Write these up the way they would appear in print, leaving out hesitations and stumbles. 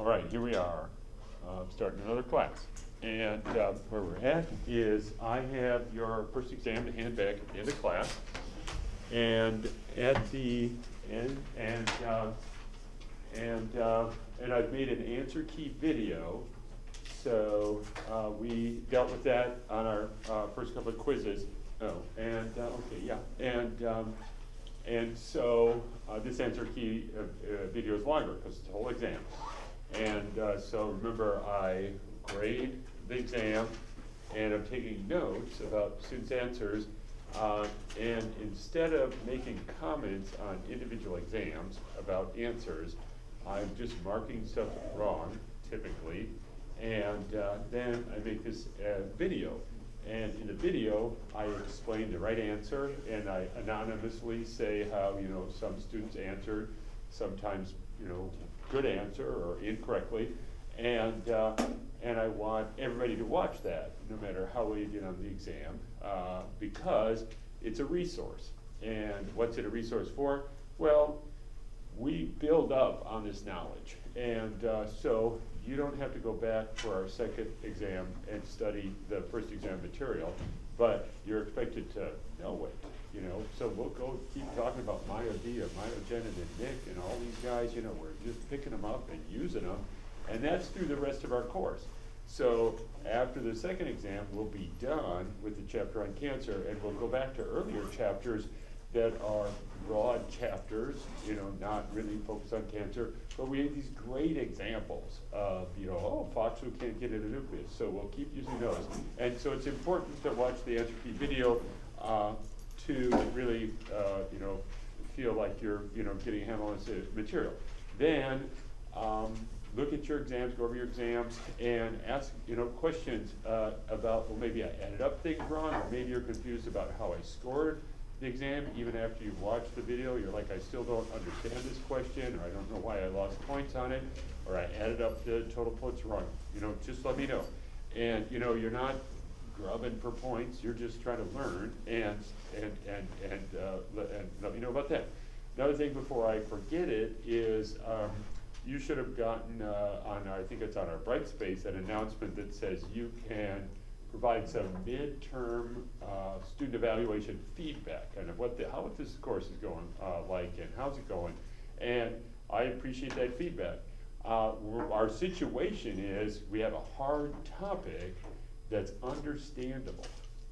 All right, here we are, starting another class. And where we're at is I have your first exam to hand back at the end of class. And at the end, and I've made an answer key video. So we dealt with that on our first couple of quizzes. Oh, and okay, yeah, and so this answer key video is longer because it's a whole exam. And so remember, I grade the exam, and I'm taking notes about students' answers. And instead of making comments on individual exams about answers, I'm just marking stuff wrong, typically, and then I make this video. And in the video, I explain the right answer, and I anonymously say how, some students answered, sometimes, good answer or incorrectly, and I want everybody to watch that, no matter how well you did on the exam, because it's a resource. And what's it a resource for? Well, we build up on this knowledge, and so you don't have to go back for our second exam and study the first exam material, but you're expected to know it, So we'll go keep talking about MyoD and Myogen and Nick and all these guys, we're just picking them up and using them, and that's through the rest of our course. So after the second exam, we'll be done with the chapter on cancer, and we'll go back to earlier chapters that are broad chapters, not really focused on cancer, but we have these great examples of, Foxu can't get into nucleus, so we'll keep using those. And so it's important to watch the answer key video to really, feel like you're, getting a handle on this material. Then look at your exams, go over your exams, and ask, questions about, well, maybe I added up things wrong, or maybe you're confused about how I scored the exam. Even after you've watched the video, you're like, I still don't understand this question, or I don't know why I lost points on it, or I added up the total points wrong. Just let me know. And you're not grubbing for points, you're just trying to learn, and let me know about that. Another thing before I forget it is you should have gotten I think it's on our Brightspace, an announcement that says you can provide some midterm student evaluation feedback, kind of how this course is going like, and how's it going, and I appreciate that feedback. Our situation is we have a hard topic that's understandable.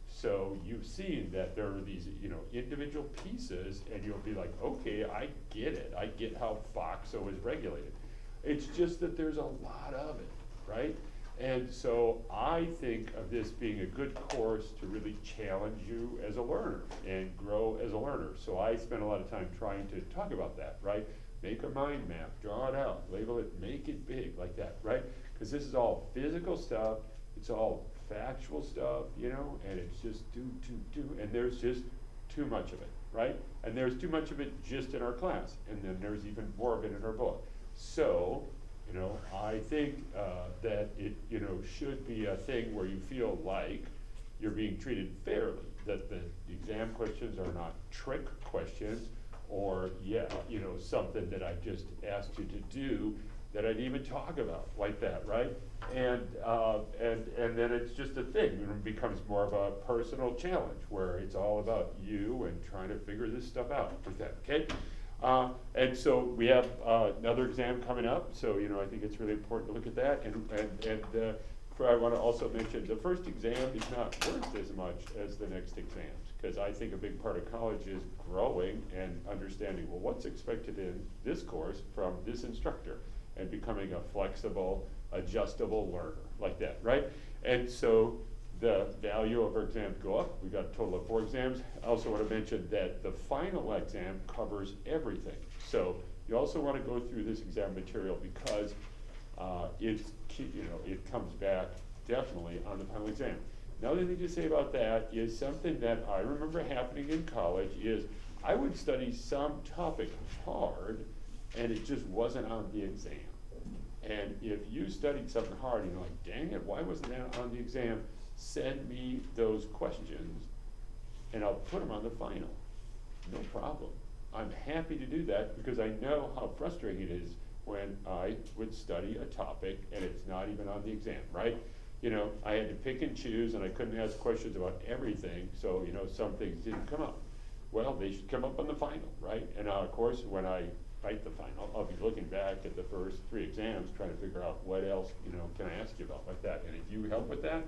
So you've seen that there are these, individual pieces, and you'll be like, okay, I get it. I get how FOXO is regulated. It's just that there's a lot of it, right? And so I think of this being a good course to really challenge you as a learner and grow as a learner. So I spend a lot of time trying to talk about that, right? Make a mind map, draw it out, label it, make it big like that, right? Because this is all physical stuff, it's all factual stuff, and it's just do, and there's just too much of it, right? And there's too much of it just in our class, and then there's even more of it in our book. So, I think that it, should be a thing where you feel like you're being treated fairly, that the exam questions are not trick questions, or something that I just asked you to do that I didn't even talk about like that, right? And then it's just a thing. It becomes more of a personal challenge where it's all about you and trying to figure this stuff out like that, okay? And so we have another exam coming up, so I think it's really important to look at that. And I want to also mention the first exam is not worth as much as the next exams, because I think a big part of college is growing and understanding, well, what's expected in this course from this instructor, and becoming a flexible, adjustable learner like that, right? And so the value of our exams go up. We've got a total of 4 exams. I also want to mention that the final exam covers everything. So you also want to go through this exam material because it comes back definitely on the final exam. Another thing to say about that is something that I remember happening in college is I would study some topic hard and it just wasn't on the exam. And if you studied something hard and you're like, dang it, why wasn't that on the exam? Send me those questions and I'll put them on the final. No problem. I'm happy to do that because I know how frustrating it is when I would study a topic and it's not even on the exam, right? You know, I had to pick and choose, and I couldn't ask questions about everything, so, you know, some things didn't come up. Well, they should come up on the final, right? And of course, when I write the final, I'll be looking back at the first 3 exams, trying to figure out what else, you know, can I ask you about like that. And if you help with that,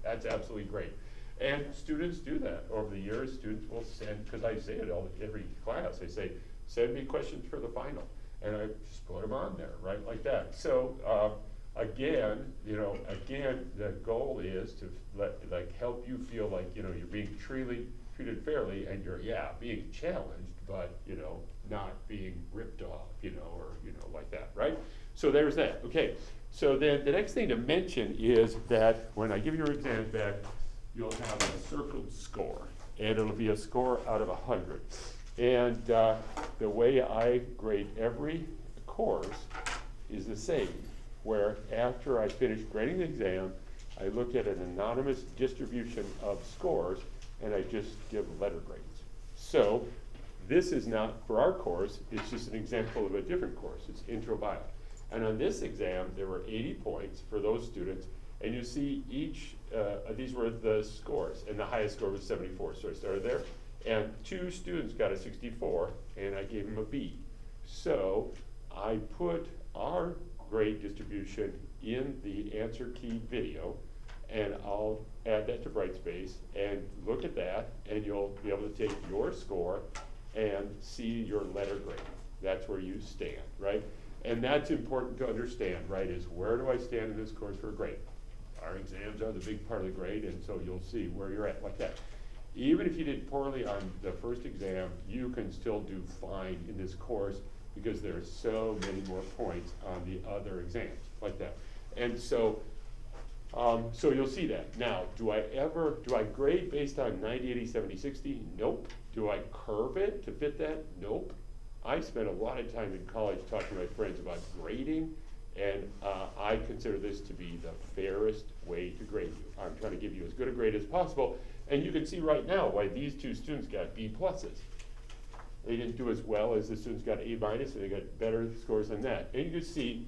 that's absolutely great. And students do that over the years. Students will send, because I say it every class, I say, send me questions for the final. And I just put them on there, right, like that. So again, you know, the goal is to help you feel like, you know, you're being treated fairly, and you're, being challenged, but, you know, not being ripped off, you know, or, you know, like that, right? So there's that. Okay, so then the next thing to mention is that when I give you your exams back, you'll have a circled score, and it'll be a score out of 100. And the way I grade every course is the same, where after I finish grading the exam, I look at an anonymous distribution of scores, and I just give letter grades. So this is not for our course, it's just an example of a different course. It's Intro Bio. And on this exam, there were 80 points for those students, and you see each, these were the scores, and the highest score was 74, so I started there. And 2 students got a 64, and I gave them a B. So I put our grade distribution in the answer key video, and I'll add that to Brightspace, and look at that, and you'll be able to take your score and see your letter grade. That's where you stand, right? And that's important to understand, right, is where do I stand in this course for a grade? Our exams are the big part of the grade, and so you'll see where you're at like that. Even if you did poorly on the first exam, you can still do fine in this course because there are so many more points on the other exams like that. And so, so you'll see that. Now, do I grade based on 90, 80, 70, 60? Nope. Do I curve it to fit that? Nope. I spent a lot of time in college talking to my friends about grading, and I consider this to be the fairest way to grade you. I'm trying to give you as good a grade as possible, and you can see right now why these 2 students got B pluses. They didn't do as well as the students got A minus, and they got better scores than that. And you can see,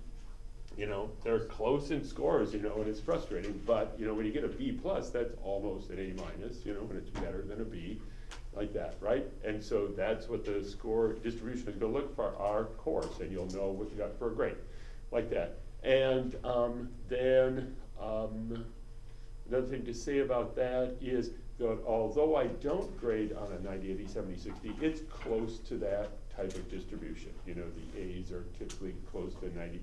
you know, they're close in scores, you know, and it's frustrating, but, you know, when you get a B plus, that's almost an A minus, you know, and it's better than a B, like that, right? And so that's what the score distribution is going to look for our course, and you'll know what you got for a grade, like that. And then another thing to say about that is that although I don't grade on a 90, 80, 70, 60, it's close to that type of distribution. You know, the A's are typically close to 90%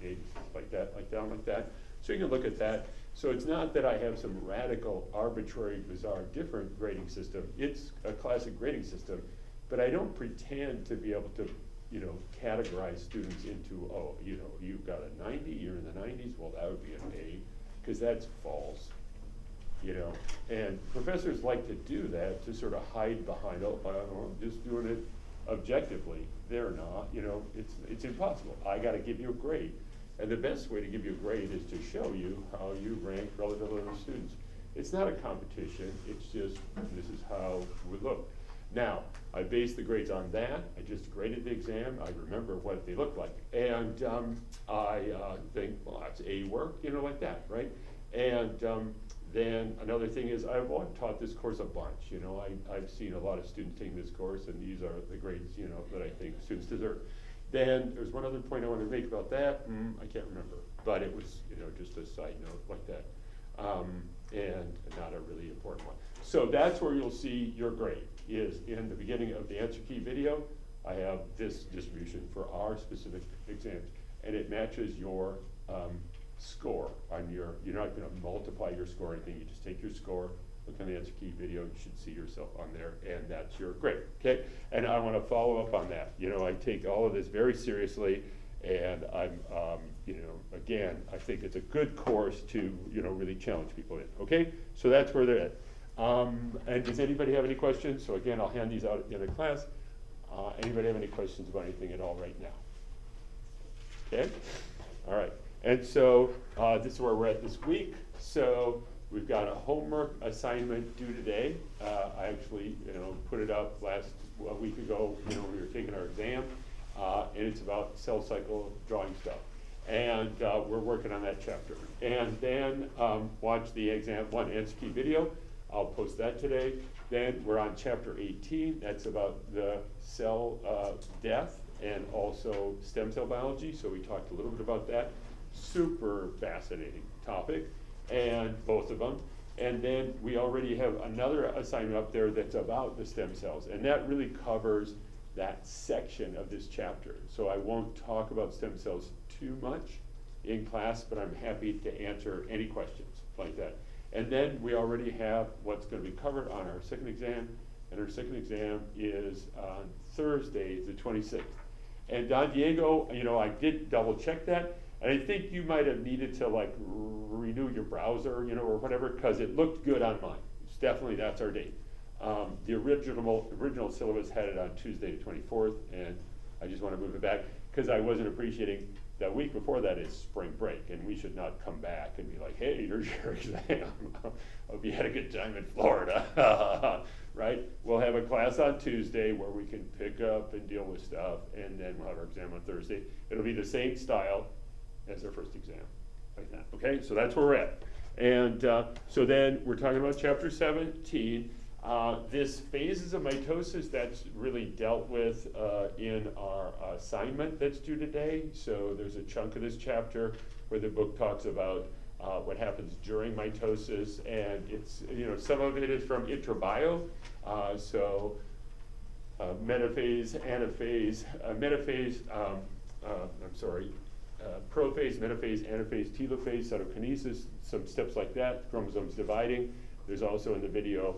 A's, like that, like down like that. So you can look at that. So it's not that I have some radical, arbitrary, bizarre, different grading system. It's a classic grading system, but I don't pretend to be able to, you know, categorize students into, oh, you know, you've got a 90, you're in the 90s, well, that would be an A, because that's false. You know, and professors like to do that to sort of hide behind, oh, I'm just doing it objectively. They're not, you know, it's impossible. I got to give you a grade. And the best way to give you a grade is to show you how you rank relative to other students. It's not a competition, it's just, this is how we look. Now, I base the grades on that. I just graded the exam. I remember what they look like. And I think, well, that's A work, you know, like that, right? And then another thing is, I've taught this course a bunch. You know, I've seen a lot of students taking this course, and these are the grades, you know, that I think students deserve. Then there's one other point I want to make about that. I can't remember, but it was, you know, just a side note like that, and not a really important one. So that's where you'll see your grade is in the beginning of the answer key video. I have this distribution for our specific exams, and it matches your score on your. You're not going to multiply your score or anything. You just take your score. Look on the answer key video, you should see yourself on there, and that's your grade, okay? And I want to follow up on that. You know, I take all of this very seriously, and I'm, you know, again, I think it's a good course to, you know, really challenge people in, okay? So that's where they're at. And does anybody have any questions? So again, I'll hand these out at the end of class. Anybody have any questions about anything at all right now? Okay, all right. And so this is where we're at this week. So we've got a homework assignment due today. I actually, you know, put it up a week ago, you know, when we were taking our exam. and it's about cell cycle drawing stuff. And we're working on that chapter. And then watch the exam 1 answer key video. I'll post that today. Then we're on chapter 18. That's about the cell death and also stem cell biology. So we talked a little bit about that. Super fascinating topic, and both of them. And then we already have another assignment up there that's about the stem cells, and that really covers that section of this chapter. So I won't talk about stem cells too much in class, but I'm happy to answer any questions like that. And then we already have what's going to be covered on our second exam, and our second exam is on Thursday, the 26th. And Don Diego, you know, I did double check that, and I think you might have needed to like renew your browser, you know, or whatever, because it looked good on mine. It's definitely, that's our date. The original syllabus had it on Tuesday the 24th, and I just want to move it back because I wasn't appreciating the week before that is spring break, and we should not come back and be like, hey, here's your exam. Hope you had a good time in Florida, right? We'll have a class on Tuesday where we can pick up and deal with stuff, and then we'll have our exam on Thursday. It'll be the same style as our first exam, like that, okay? So that's where we're at. And so then we're talking about chapter 17. This phases of mitosis, that's really dealt with in our assignment that's due today. So there's a chunk of this chapter where the book talks about what happens during mitosis, and it's, you know, some of it is from intrabio. Metaphase, anaphase, prophase, metaphase, anaphase, telophase, cytokinesis, some steps like that, chromosomes dividing. There's also in the video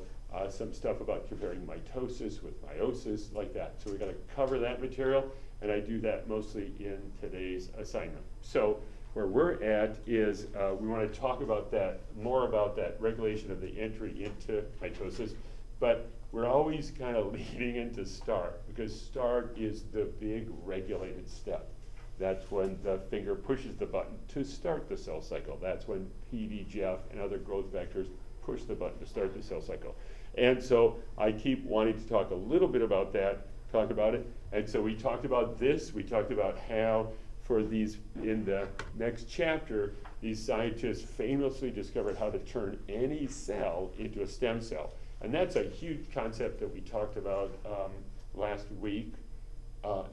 some stuff about comparing mitosis with meiosis, like that. So we're going to cover that material, and I do that mostly in today's assignment. So where we're at is we want to talk about that, more about that regulation of the entry into mitosis, but we're always kind of leading into start, because start is the big regulated step. That's when the finger pushes the button to start the cell cycle. That's when PDGF and other growth factors push the button to start the cell cycle. And so I keep wanting to talk a little bit about that, talk about it. And so we talked about this, we talked about how for these, in the next chapter, these scientists famously discovered how to turn any cell into a stem cell. And that's a huge concept that we talked about last week.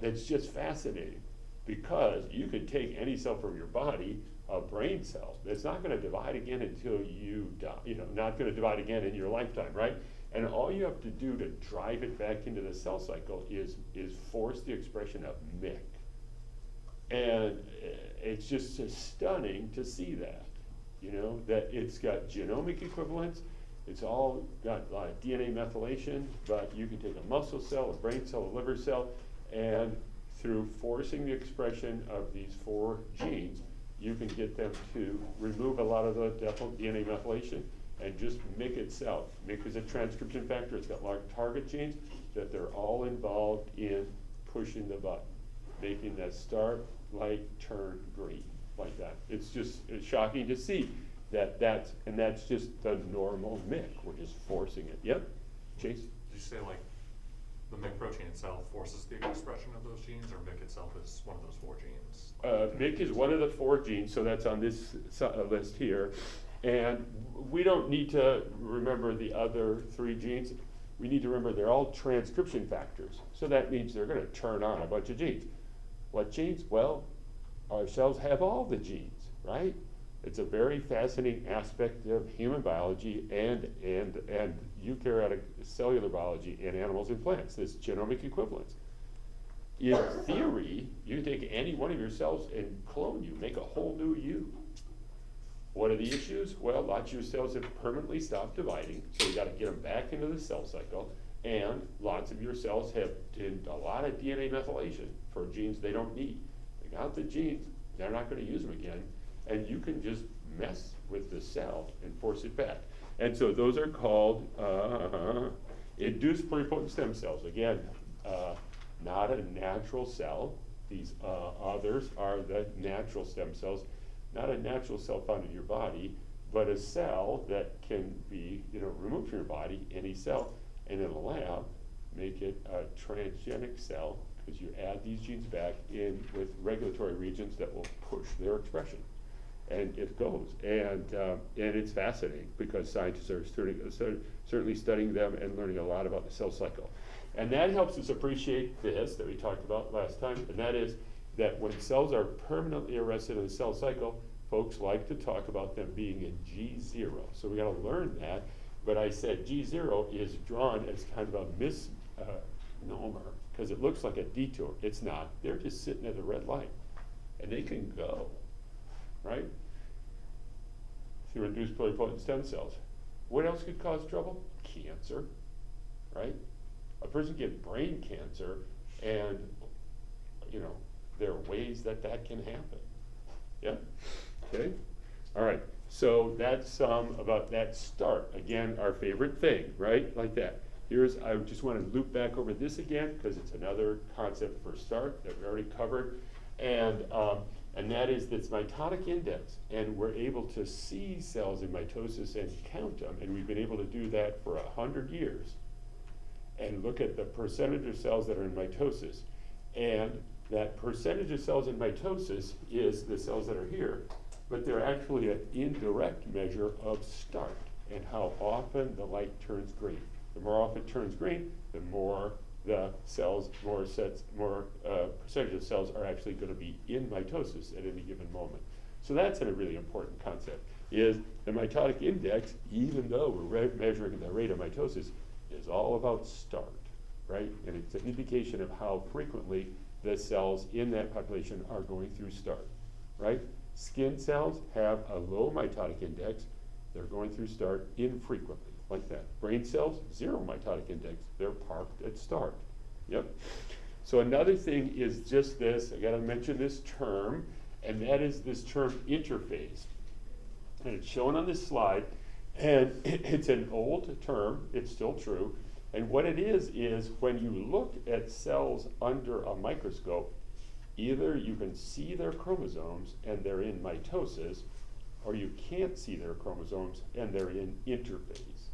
That's just fascinating, because you could take any cell from your body, a brain cell, that's not going to divide again until you die, you know, not going to divide again in your lifetime, right? And all you have to do to drive it back into the cell cycle is force the expression of MYC. And it's just stunning to see that, you know, that it's got genomic equivalence, it's all got DNA methylation, but you can take a muscle cell, a brain cell, a liver cell, and through forcing the expression of these 4 genes, you can get them to remove a lot of the DNA methylation and just MYC itself. MYC is a transcription factor. It's got large target genes that they're all involved in pushing the button, making that start light turn green, like that. It's shocking to see that that's just the normal MYC. We're just forcing it. Yep, Chase? Did you say like the MYC protein itself forces the expression of those genes, or MYC itself is one of those 4 genes? MYC is one of the 4 genes, so that's on this list here. And we don't need to remember the other 3 genes. We need to remember they're all transcription factors. So that means they're going to turn on a bunch of genes. What genes? Well, our cells have all the genes, right? It's a very fascinating aspect of human biology and eukaryotic cellular biology in animals and plants, this genomic equivalence. In theory, you can take any one of your cells and clone you, make a whole new you. What are the issues? Well, lots of your cells have permanently stopped dividing, so you got to get them back into the cell cycle, and lots of your cells have a lot of DNA methylation for genes they don't need. They got the genes, they're not going to use them again, and you can just mess with the cell and force it back. And so those are called induced pluripotent stem cells. Again, not a natural cell. These others are the natural stem cells. Not a natural cell found in your body, but a cell that can be, you know, removed from your body, any cell, and in a lab, make it a transgenic cell because you add these genes back in with regulatory regions that will push their expression. And it goes, and it's fascinating because scientists are certainly studying them and learning a lot about the cell cycle. And that helps us appreciate this that we talked about last time, and that is that when cells are permanently arrested in the cell cycle, folks like to talk about them being in G0. So we gotta learn that, but I said G0 is drawn as kind of a misnomer, because it looks like a detour. It's not. They're just sitting at a red light, and they can go, right? Through induced pluripotent stem cells. What else could cause trouble? Cancer, right? A person can get brain cancer, and there are ways that can happen. Yeah. Okay. All right. So that's about that start. Again, our favorite thing, right? Like that. I just want to loop back over this again because it's another concept for start that we already covered, and that is this mitotic index, and we're able to see cells in mitosis and count them, and we've been able to do that for 100 years, and look at the percentage of cells that are in mitosis, and that percentage of cells in mitosis is the cells that are here, but they're actually an indirect measure of start and how often the light turns green. The more often it turns green, the more the cells, percentage of cells are actually going to be in mitosis at any given moment. So that's a really important concept, is the mitotic index, even though we're measuring the rate of mitosis, is all about start, right? And it's an indication of how frequently the cells in that population are going through start, right? Skin cells have a low mitotic index. They're going through start infrequently, like that. Brain cells, 0 mitotic index. They're parked at start. Yep. So another thing is just this, I gotta mention this term, and that is this term interphase. And it's shown on this slide, and it's an old term, it's still true. And what it is when you look at cells under a microscope, either you can see their chromosomes and they're in mitosis, or you can't see their chromosomes and they're in interphase.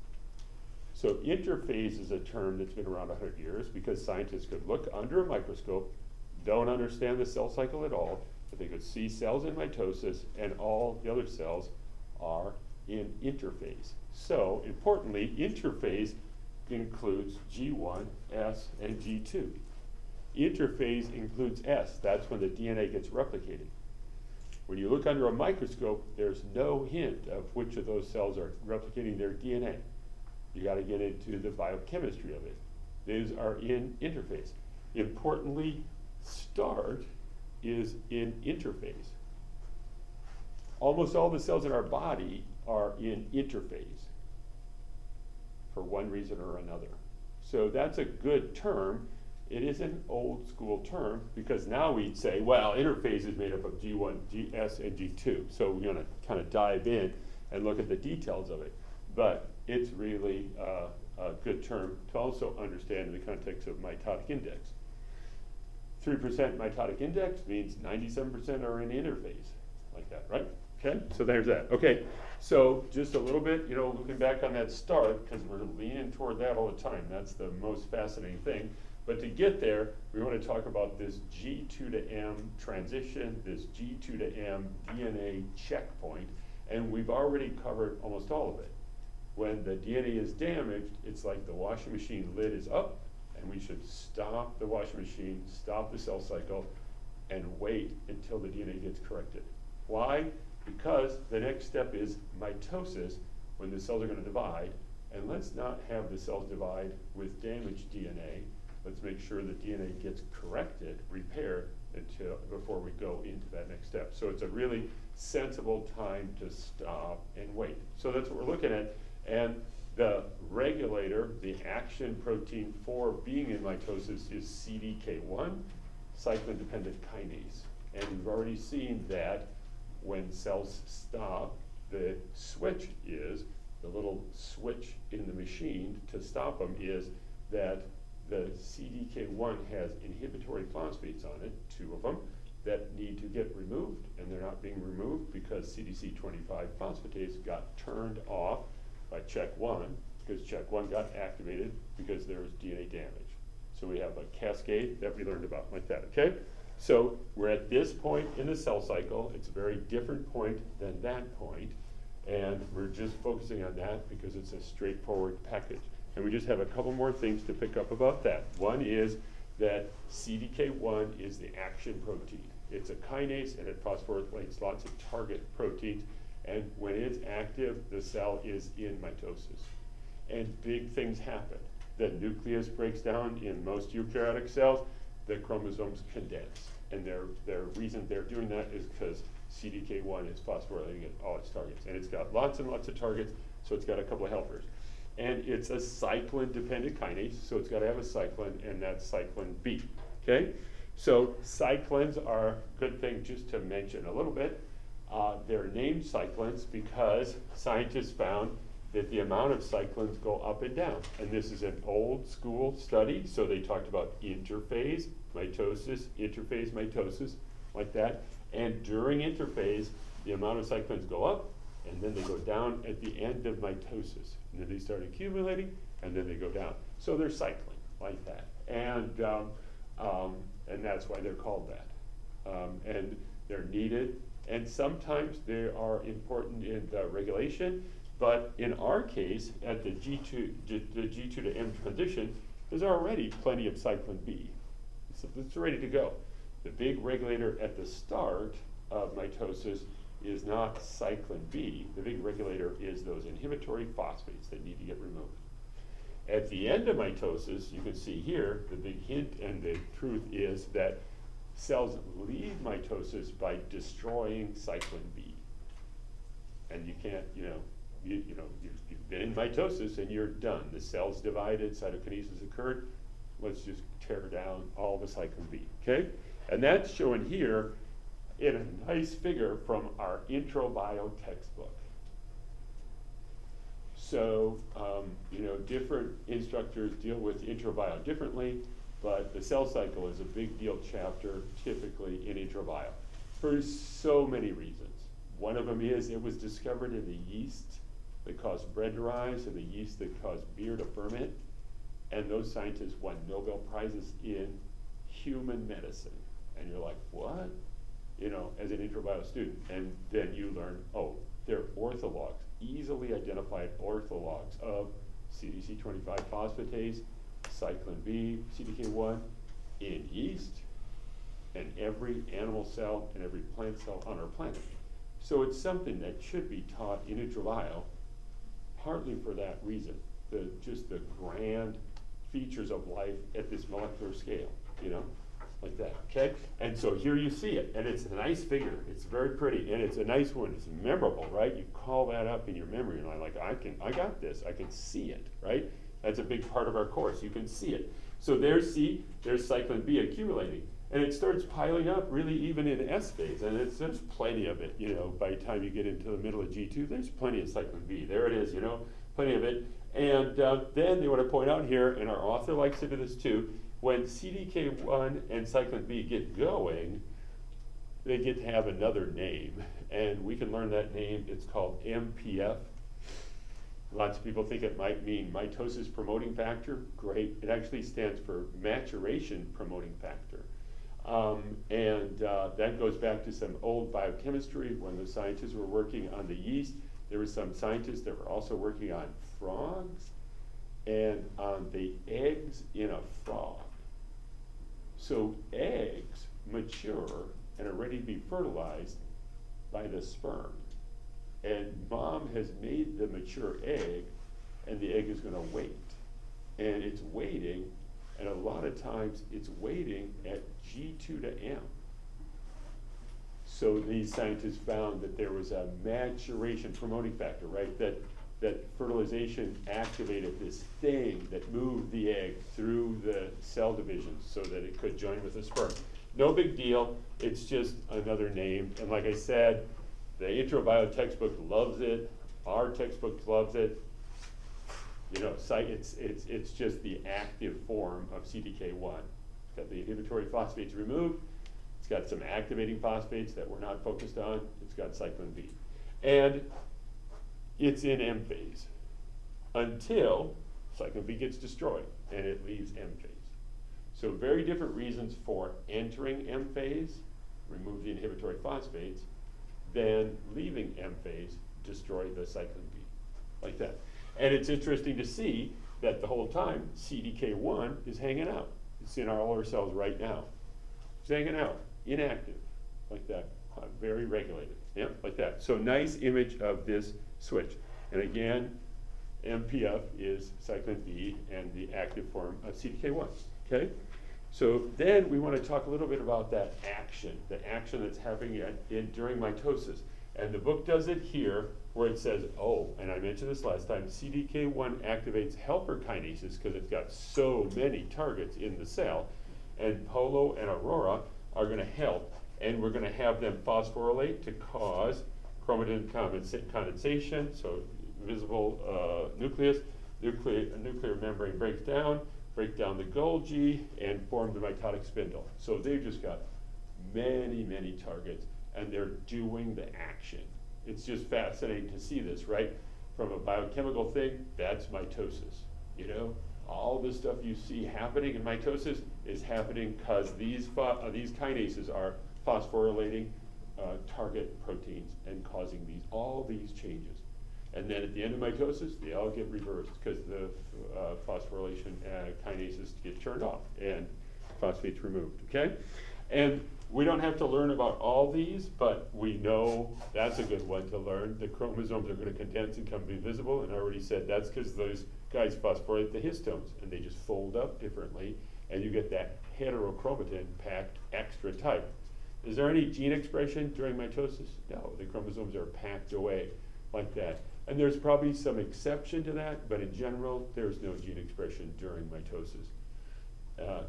So interphase is a term that's been around 100 years because scientists could look under a microscope, don't understand the cell cycle at all, but they could see cells in mitosis and all the other cells are in interphase. So importantly, interphase includes G1, S, and G2. Interphase includes S, that's when the DNA gets replicated. When you look under a microscope, there's no hint of which of those cells are replicating their DNA. You gotta get into the biochemistry of it. These are in interphase. Importantly, start is in interphase. Almost all the cells in our body are in interphase for one reason or another. So that's a good term. It is an old school term because now we'd say, well, interphase is made up of G1, GS, and G2. So we're gonna kind of dive in and look at the details of it. But it's really a good term to also understand in the context of mitotic index. 3% mitotic index means 97% are in interphase, like that, right? Okay, so there's that. Okay, so just a little bit, looking back on that start, because we're leaning toward that all the time. That's the most fascinating thing. But to get there, we want to talk about this G2 to M transition, this G2 to M DNA checkpoint, and we've already covered almost all of it. When the DNA is damaged, it's like the washing machine lid is up, and we should stop the washing machine, stop the cell cycle, and wait until the DNA gets corrected. Why? Because the next step is mitosis, when the cells are going to divide, and let's not have the cells divide with damaged DNA. Let's make sure the DNA gets corrected, repaired, before we go into that next step. So it's a really sensible time to stop and wait. So that's what we're looking at. And the regulator, the action protein for being in mitosis is CDK1, cyclin-dependent kinase. And we've already seen that when cells stop, the switch is, the little switch in the machine to stop them is that the CDK1 has inhibitory phosphates on it, 2 of them, that need to get removed, and they're not being removed because CDC25 phosphatase got turned off by check 1, because check 1 got activated because there was DNA damage. So we have a cascade that we learned about like that, okay? So we're at this point in the cell cycle. It's a very different point than that point, and we're just focusing on that because it's a straightforward package. And we just have a couple more things to pick up about that. One is that CDK1 is the action protein. It's a kinase and it phosphorylates lots of target proteins, and when it's active, the cell is in mitosis. And big things happen. The nucleus breaks down in most eukaryotic cells, the chromosomes condense. And their reason they're doing that is because CDK1 is phosphorylating at all its targets. And it's got lots and lots of targets, so it's got a couple of helpers. And it's a cyclin-dependent kinase, so it's got to have a cyclin, and that's cyclin B, okay? So cyclins are a good thing just to mention a little bit. They're named cyclins because scientists found that the amount of cyclins go up and down. And this is an old school study, so they talked about interphase, mitosis, like that. And during interphase, the amount of cyclins go up, and then they go down at the end of mitosis. And then they start accumulating, and then they go down. So they're cycling like that. And that's why they're called that. And they're needed, and sometimes they are important in the regulation, but in our case, at the G2 to M transition, there's already plenty of cyclin B. So it's ready to go. The big regulator at the start of mitosis is not cyclin B. The big regulator is those inhibitory phosphates that need to get removed. At the end of mitosis, you can see here, the big hint and the truth is that cells leave mitosis by destroying cyclin B. And you can't, you've been in mitosis and you're done. The cell's divided, cytokinesis occurred. Let's just tear down all the cyclin B, okay? And that's shown here in a nice figure from our intro bio textbook. So, different instructors deal with intro bio differently, but the cell cycle is a big deal chapter typically in intro bio for so many reasons. One of them is it was discovered in the yeast that caused bread to rise and the yeast that caused beer to ferment, and those scientists won Nobel Prizes in human medicine. And you're like, what? As an intro bio student. And then you learn, they're orthologs, easily identified orthologs of CDC25 phosphatase, cyclin B, CDK1 in yeast, and every animal cell and every plant cell on our planet. So it's something that should be taught in intro bio, partly for that reason, just the grand features of life at this molecular scale, like that, okay? And so here you see it, and it's a nice figure. It's very pretty, and it's a nice one. It's memorable, right? You call that up in your memory, and I'm like, I got this. I can see it, right? That's a big part of our course. You can see it. So there's cyclin B accumulating, and it starts piling up really even in S phase, and there's plenty of it, by the time you get into the middle of G2, there's plenty of cyclin B. There it is, plenty of it. And then they want to point out here, and our author likes to do this too, when CDK1 and cyclin B get going, they get to have another name. And we can learn that name. It's called MPF. Lots of people think it might mean mitosis promoting factor. Great. It actually stands for maturation promoting factor. That goes back to some old biochemistry when the scientists were working on the yeast. There were some scientists that were also working on frogs and on the eggs in a frog. So eggs mature and are ready to be fertilized by the sperm. And mom has made the mature egg, and the egg is going to wait. And it's waiting, and a lot of times it's waiting at G2 to M. So these scientists found that there was a maturation promoting factor, right? That fertilization activated this thing that moved the egg through the cell division so that it could join with the sperm. No big deal, it's just another name. And like I said, the intro bio textbook loves it, our textbook loves it. It's just the active form of CDK1. It's got the inhibitory phosphates removed, it's got some activating phosphates that we're not focused on, it's got cyclin B. And it's in M phase until cyclin B gets destroyed and it leaves M phase. So very different reasons for entering M phase, remove the inhibitory phosphates, than leaving M phase, destroy the cyclin B, like that. And it's interesting to see that the whole time CDK1 is hanging out. It's in all our cells right now. It's hanging out, inactive, like that, very regulated, yep, like that. So nice image of this switch. And again, MPF is cyclin B and the active form of CDK1, okay? So then we want to talk a little bit about that action, the action that's happening during mitosis. And the book does it here where it says, oh, and I mentioned this last time, CDK1 activates helper kinases because it's got so many targets in the cell. And Polo and Aurora are going to help, and we're going to have them phosphorylate to cause chromatin condensation, so visible nucleus, nuclear membrane breaks down, break down the Golgi, and form the mitotic spindle. So they've just got many, many targets, and they're doing the action. It's just fascinating to see this, right? From a biochemical thing, that's mitosis, you know? All the stuff you see happening in mitosis is happening because these kinases are phosphorylating target proteins and causing all these changes. And then at the end of mitosis, they all get reversed because the phosphorylation kinases get turned off and phosphates removed, okay? And we don't have to learn about all these, but we know that's a good one to learn. The chromosomes are going to condense and become visible, and I already said that's because those guys phosphorylate the histones, and they just fold up differently, and you get that heterochromatin packed extra tight. Is there any gene expression during mitosis? No, the chromosomes are packed away like that. And there's probably some exception to that, but in general, there's no gene expression during mitosis.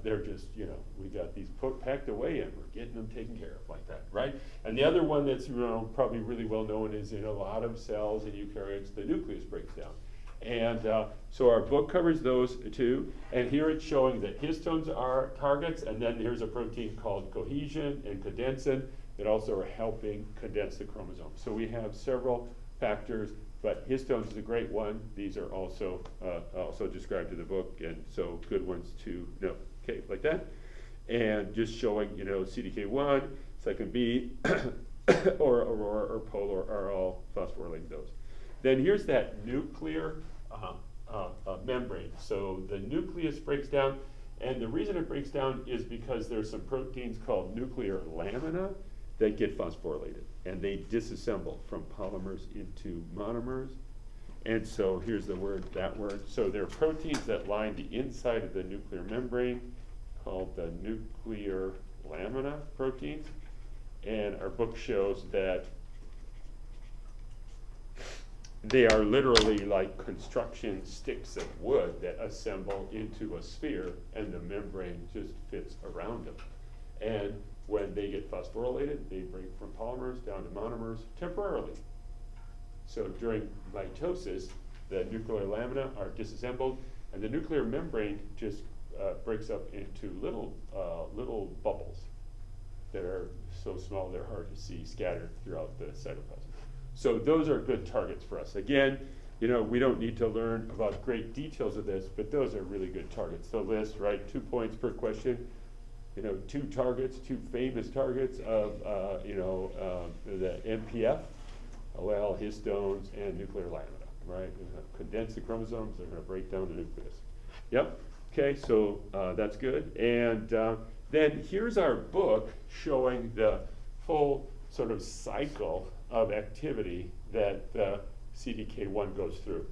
They're just, you know, we got these packed away and we're getting them taken care of like that, right? And the other one that's, you know, probably really well known is in a lot of cells in eukaryotes, the nucleus breaks down. And so our book covers those too. And here it's showing that histones are targets, and then here's a protein called cohesion and cadensin that also are helping condense the chromosome. So we have several factors, but histones is a great one. These are also described in the book, and so good ones to know. Okay, like that. And just showing, you know, CDK1, cyclin B, or Aurora or Polar are all phosphorylating those. Then here's that nuclear membrane. So the nucleus breaks down, and the reason it breaks down is because there's some proteins called nuclear lamina that get phosphorylated, and they disassemble from polymers into monomers. And so here's the word, that word. So there are proteins that line the inside of the nuclear membrane called the nuclear lamina proteins. And our book shows that they are literally like construction sticks of wood that assemble into a sphere, and the membrane just fits around them. And when they get phosphorylated, they break from polymers down to monomers temporarily. So during mitosis, the nuclear lamina are disassembled, and the nuclear membrane just breaks up into little bubbles that are so small they're hard to see scattered throughout the cytoplasm. So those are good targets for us. Again, you know, we don't need to learn about great details of this, but those are really good targets. The list, right, 2 points per question. You know, 2 targets, 2 famous targets of, the MPF, well, histones, and nuclear lamina, right? They're going to condense the chromosomes, they're going to break down the nucleus. Yep, okay, so that's good. And then here's our book showing the full sort of cycle of activity that CDK1 goes through.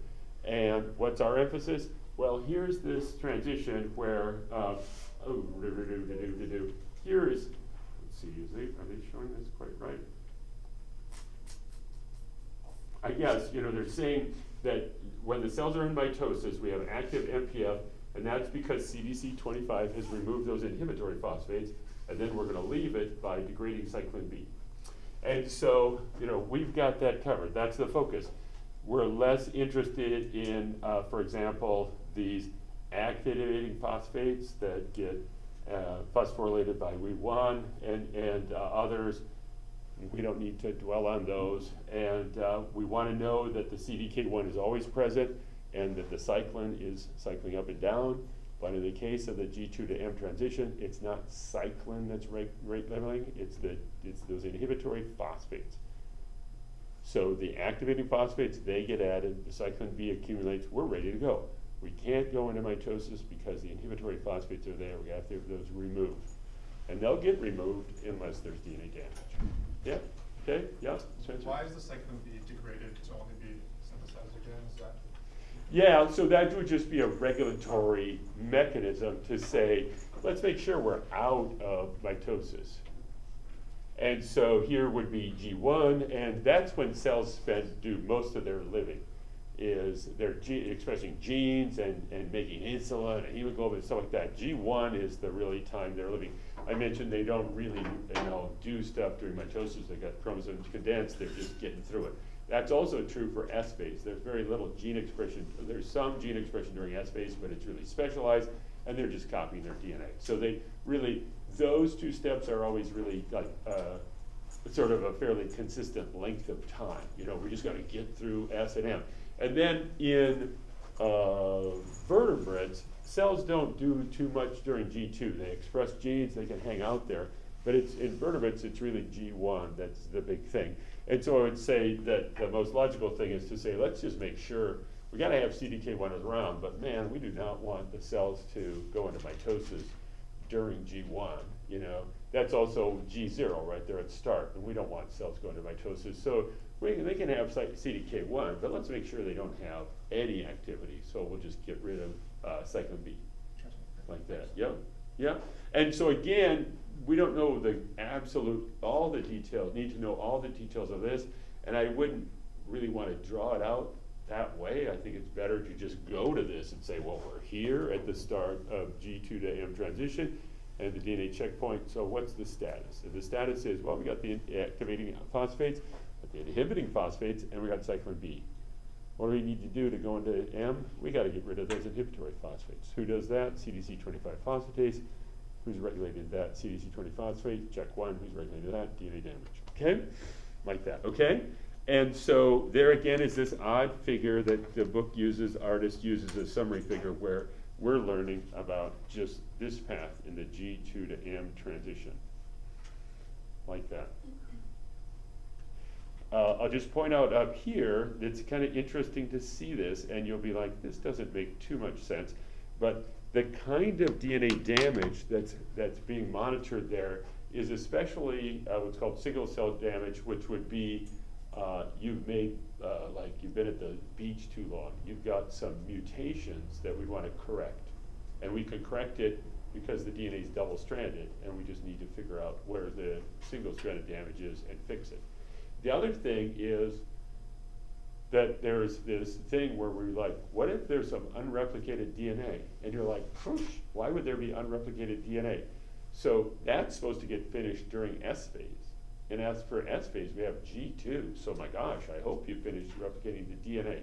And what's our emphasis? Well, here's this transition where, here is, let's see, are they showing this quite right? I guess, you know, they're saying that when the cells are in mitosis, we have active MPF, and that's because CDC25 has removed those inhibitory phosphates, and then we're going to leave it by degrading cyclin B. And so, you know, we've got that covered. That's the focus. We're less interested in, for example, these activating phosphates that get phosphorylated by WEE1 and others. We don't need to dwell on those. And we want to know that the CDK1 is always present and that the cyclin is cycling up and down. But in the case of the G2 to M transition, it's not cyclin that's rate limiting, it's those inhibitory phosphates. So the activating phosphates, they get added, the cyclin B accumulates, we're ready to go. We can't go into mitosis because the inhibitory phosphates are there, we have to have those removed. And they'll get removed unless there's DNA damage. Yeah, okay, yeah. Spencer? Why is the cyclin B degraded to only be synthesized again? Is that? Yeah, so that would just be a regulatory mechanism to say, let's make sure we're out of mitosis. And so here would be G1, and that's when cells do most of their living, is they're expressing genes and making insulin and hemoglobin and stuff like that. G1 is the really time they're living. I mentioned they don't really do stuff during mitosis. They got chromosomes condensed, they're just getting through it. That's also true for S phase. There's very little gene expression. There's some gene expression during S phase, but it's really specialized, and they're just copying their DNA. So they really, those two steps are always really like sort of a fairly consistent length of time. We're just gonna get through S and M. And then in vertebrates, cells don't do too much during G2. They express genes, they can hang out there. But in vertebrates, it's really G1 that's the big thing. And so I would say that the most logical thing is to say, let's just make sure, we gotta have CDK1 around, but man, we do not want the cells to go into mitosis during G1, That's also G0 right there at start, and we don't want cells going to mitosis. So they can have CDK1, but let's make sure they don't have any activity. So we'll just get rid of cyclin B, like that. Yep, yeah. And so again, we don't know all the details, need to know all the details of this, and I wouldn't really want to draw it out that way. I think it's better to just go to this and say, well, we're here at the start of G2 to M transition and the DNA checkpoint, so what's the status? And the status is, well, we got the activating phosphates, but the inhibiting phosphates, and we got cyclin B. What do we need to do to go into M? We got to get rid of those inhibitory phosphates. Who does that? CDC25 phosphatase. Who's regulated that? CDC20 phosphate. Check one. Who's regulated that? DNA damage. Okay? Like that. Okay? And so there again is this odd figure that the book uses, artist uses a summary figure where we're learning about just this path in the G2 to M transition. Like that. I'll just point out up here, it's kind of interesting to see this, and you'll be like, this doesn't make too much sense. But the kind of DNA damage that's being monitored there is especially what's called single cell damage, which would be you've been at the beach too long. You've got some mutations that we want to correct. And we can correct it because the DNA is double-stranded, and we just need to figure out where the single-stranded damage is and fix it. The other thing is that there's this thing where we're like, what if there's some unreplicated DNA? And you're like, why would there be unreplicated DNA? So that's supposed to get finished during S phase. And as for S phase, we have G2. So my gosh, I hope you finished replicating the DNA.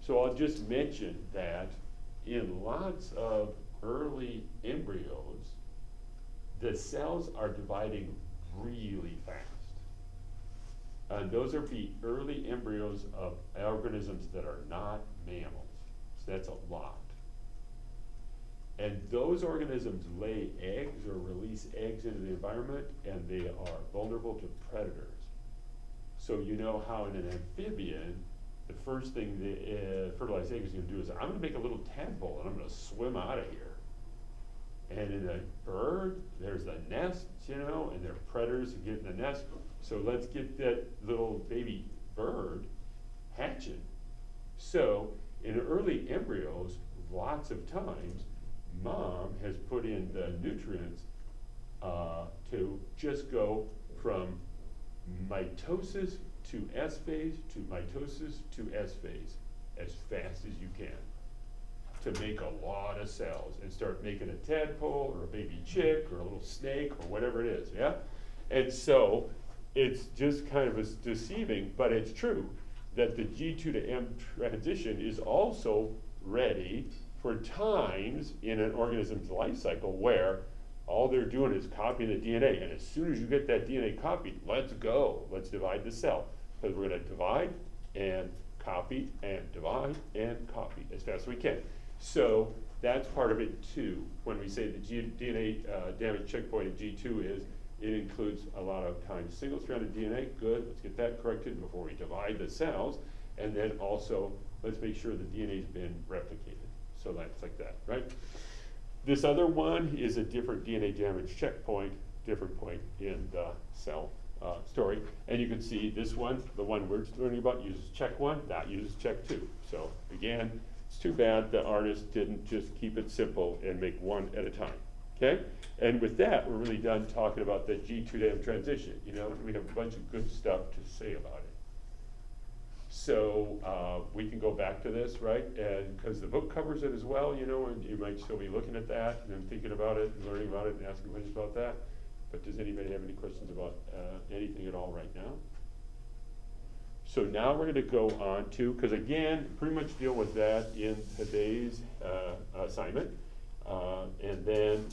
So I'll just mention that in lots of early embryos, the cells are dividing really fast. And those are the early embryos of organisms that are not mammals. So that's a lot. And those organisms lay eggs or release eggs into the environment, and they are vulnerable to predators. So you know how in an amphibian, the first thing the fertilized egg is going to do is, I'm going to make a little tadpole and I'm going to swim out of here. And in a bird, there's the nest, and there are predators that get in the nest. So let's get that little baby bird hatching. So in early embryos, lots of times, mom has put in the nutrients to just go from mitosis to S phase to mitosis to S phase as fast as you can, to make a lot of cells and start making a tadpole or a baby chick or a little snake or whatever it is, yeah? And so it's just kind of deceiving, but it's true that the G2 to M transition is also ready for times in an organism's life cycle where all they're doing is copying the DNA, and as soon as you get that DNA copied, let's go, let's divide the cell, because we're going to divide and copy and divide and copy as fast as we can. So that's part of it too. When we say the DNA damage checkpoint in G2 is, it includes a lot of times single-stranded DNA. Good, let's get that corrected before we divide the cells. And then also, let's make sure the DNA's been replicated. So that's like that, right? This other one is a different DNA damage checkpoint, different point in the cell story. And you can see this one, the one we're learning about, uses check 1, that uses check 2. So again, it's too bad the artist didn't just keep it simple and make one at a time, okay? And with that, we're really done talking about the G2 dam transition. You know, we have a bunch of good stuff to say about it. So we can go back to this, right? And because the book covers it as well, you know, and you might still be looking at that and thinking about it and learning about it and asking questions about that. But does anybody have any questions about anything at all right now? So now we're going to go on to, because again, pretty much deal with that in today's assignment. And then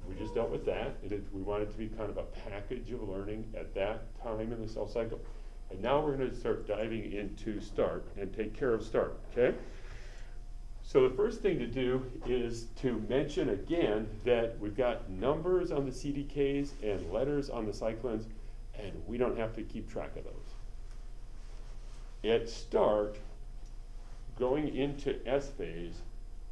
we just dealt with that. We want it to be kind of a package of learning at that time in the cell cycle. And now we're going to start diving into START and take care of START, okay? So the first thing to do is to mention again that we've got numbers on the CDKs and letters on the cyclins, and we don't have to keep track of those. At START, going into S phase,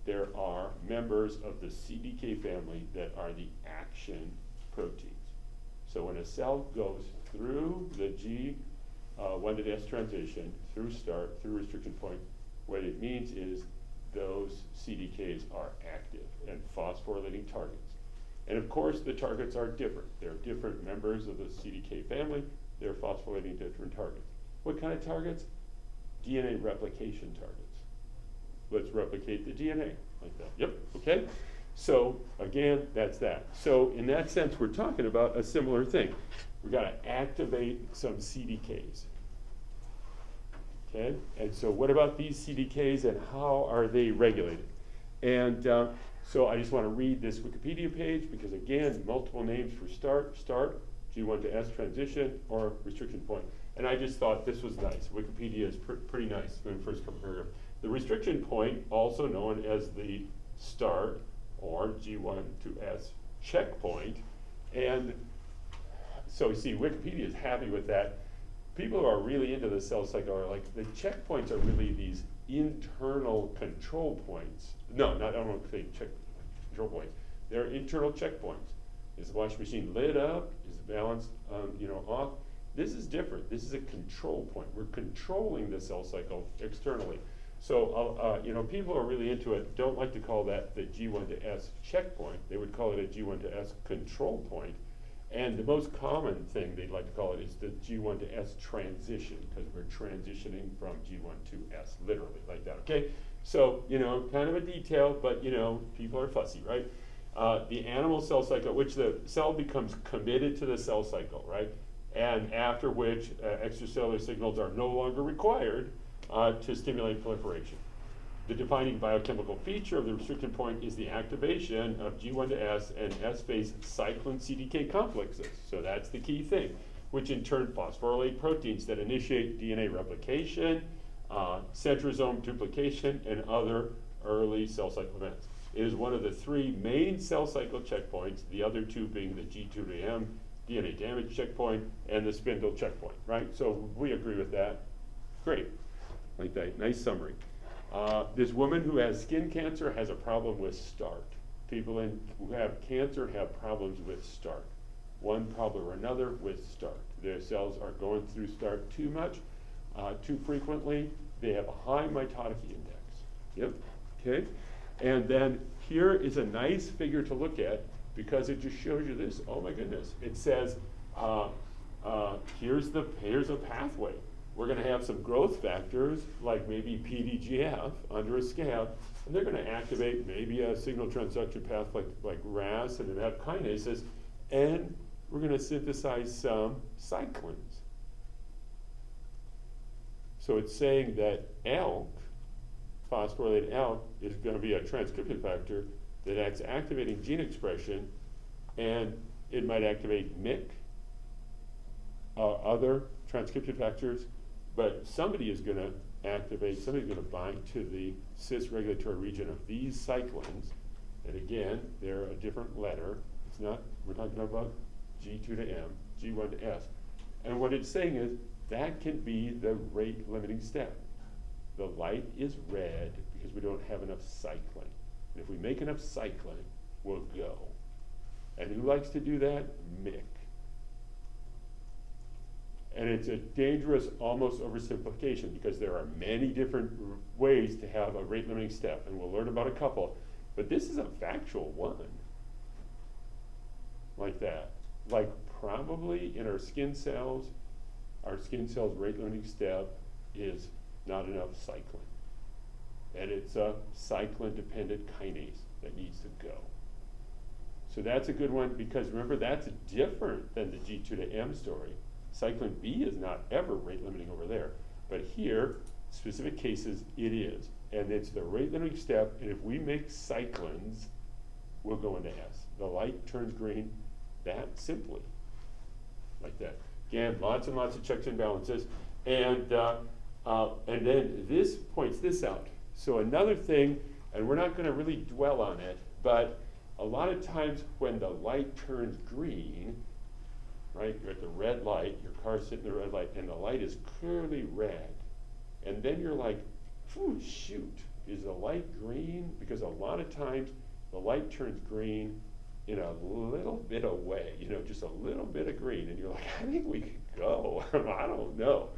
there are members of the CDK family that are the action proteins. So when a cell goes through the G1 to S transition, through START, through restriction point, what it means is those CDKs are active and phosphorylating targets. And of course, the targets are different. They're different members of the CDK family. They're phosphorylating different targets. What kind of targets? DNA replication targets. Let's replicate the DNA like that. Yep, okay. So again, that's that. So in that sense, we're talking about a similar thing. We've got to activate some CDKs. Okay, and so what about these CDKs and how are they regulated? And so I just want to read this Wikipedia page because again, multiple names for START, G1 to S transition, or restriction point. And I just thought this was nice. Wikipedia is pretty nice in the first couple paragraphs. The restriction point, also known as the START or G1 to S checkpoint. And so you see, Wikipedia is happy with that. People who are really into the cell cycle are like, the checkpoints are really these internal control points. No, I don't want to say control points. They're internal checkpoints. Is the washing machine lit up? Is the balance off? This is different. This is a control point. We're controlling the cell cycle externally. So people who are really into it don't like to call that the G1 to S checkpoint. They would call it a G1 to S control point. And the most common thing they'd like to call it is the G1 to S transition, because we're transitioning from G1 to S, literally, like that, okay? So, kind of a detail, but, people are fussy, right? The animal cell cycle, which the cell becomes committed to the cell cycle, right? And after which extracellular signals are no longer required to stimulate proliferation. The defining biochemical feature of the restriction point is the activation of G1 to S and S-phase cyclin CDK complexes. So that's the key thing, which in turn phosphorylate proteins that initiate DNA replication, centrosome duplication, and other early cell cycle events. It is one of the three main cell cycle checkpoints, the other two being the G2 to M DNA damage checkpoint and the spindle checkpoint, right? So we agree with that. Great, like that, nice summary. This woman who has skin cancer has a problem with START. People who have cancer have problems with START. One problem or another with START. Their cells are going through START too much, too frequently. They have a high mitotic index. Yep, okay. And then here is a nice figure to look at because it just shows you this. Oh my goodness. It says, here's a pathway. We're going to have some growth factors like maybe PDGF under a scab, and they're going to activate maybe a signal transduction path like RAS and MAP kinases, and we're going to synthesize some cyclins. So it's saying that ALK, phosphorylated ALK, is going to be a transcription factor that acts activating gene expression, and it might activate MYC, other transcription factors, but somebody is going to activate, somebody's gonna bind to the cis regulatory region of these cyclins. And again, they're a different letter. It's not, we're talking about G2 to M, G1 to S. And what it's saying is that can be the rate limiting step. The light is red because we don't have enough cycling. And if we make enough cycling, we'll go. And who likes to do that? Mick. And it's a dangerous, almost oversimplification, because there are many different ways to have a rate limiting step, and we'll learn about a couple. But this is a factual one, like that. Like probably in our skin cells rate limiting step is not enough cycling. And it's a cyclin-dependent kinase that needs to go. So that's a good one, because remember, that's different than the G2 to M story. Cyclin B is not ever rate limiting over there. But here, specific cases, it is. And it's the rate limiting step, and if we make cyclins, we'll go into S. The light turns green that simply, like that. Again, lots and lots of checks and balances. And then this points this out. So another thing, and we're not gonna really dwell on it, but a lot of times when the light turns green, right, you're at the red light, your car's sitting in the red light, and the light is clearly red. And then you're like, phew, shoot, is the light green? Because a lot of times the light turns green in a little bit of way, just a little bit of green. And you're like, I think we could go. I don't know.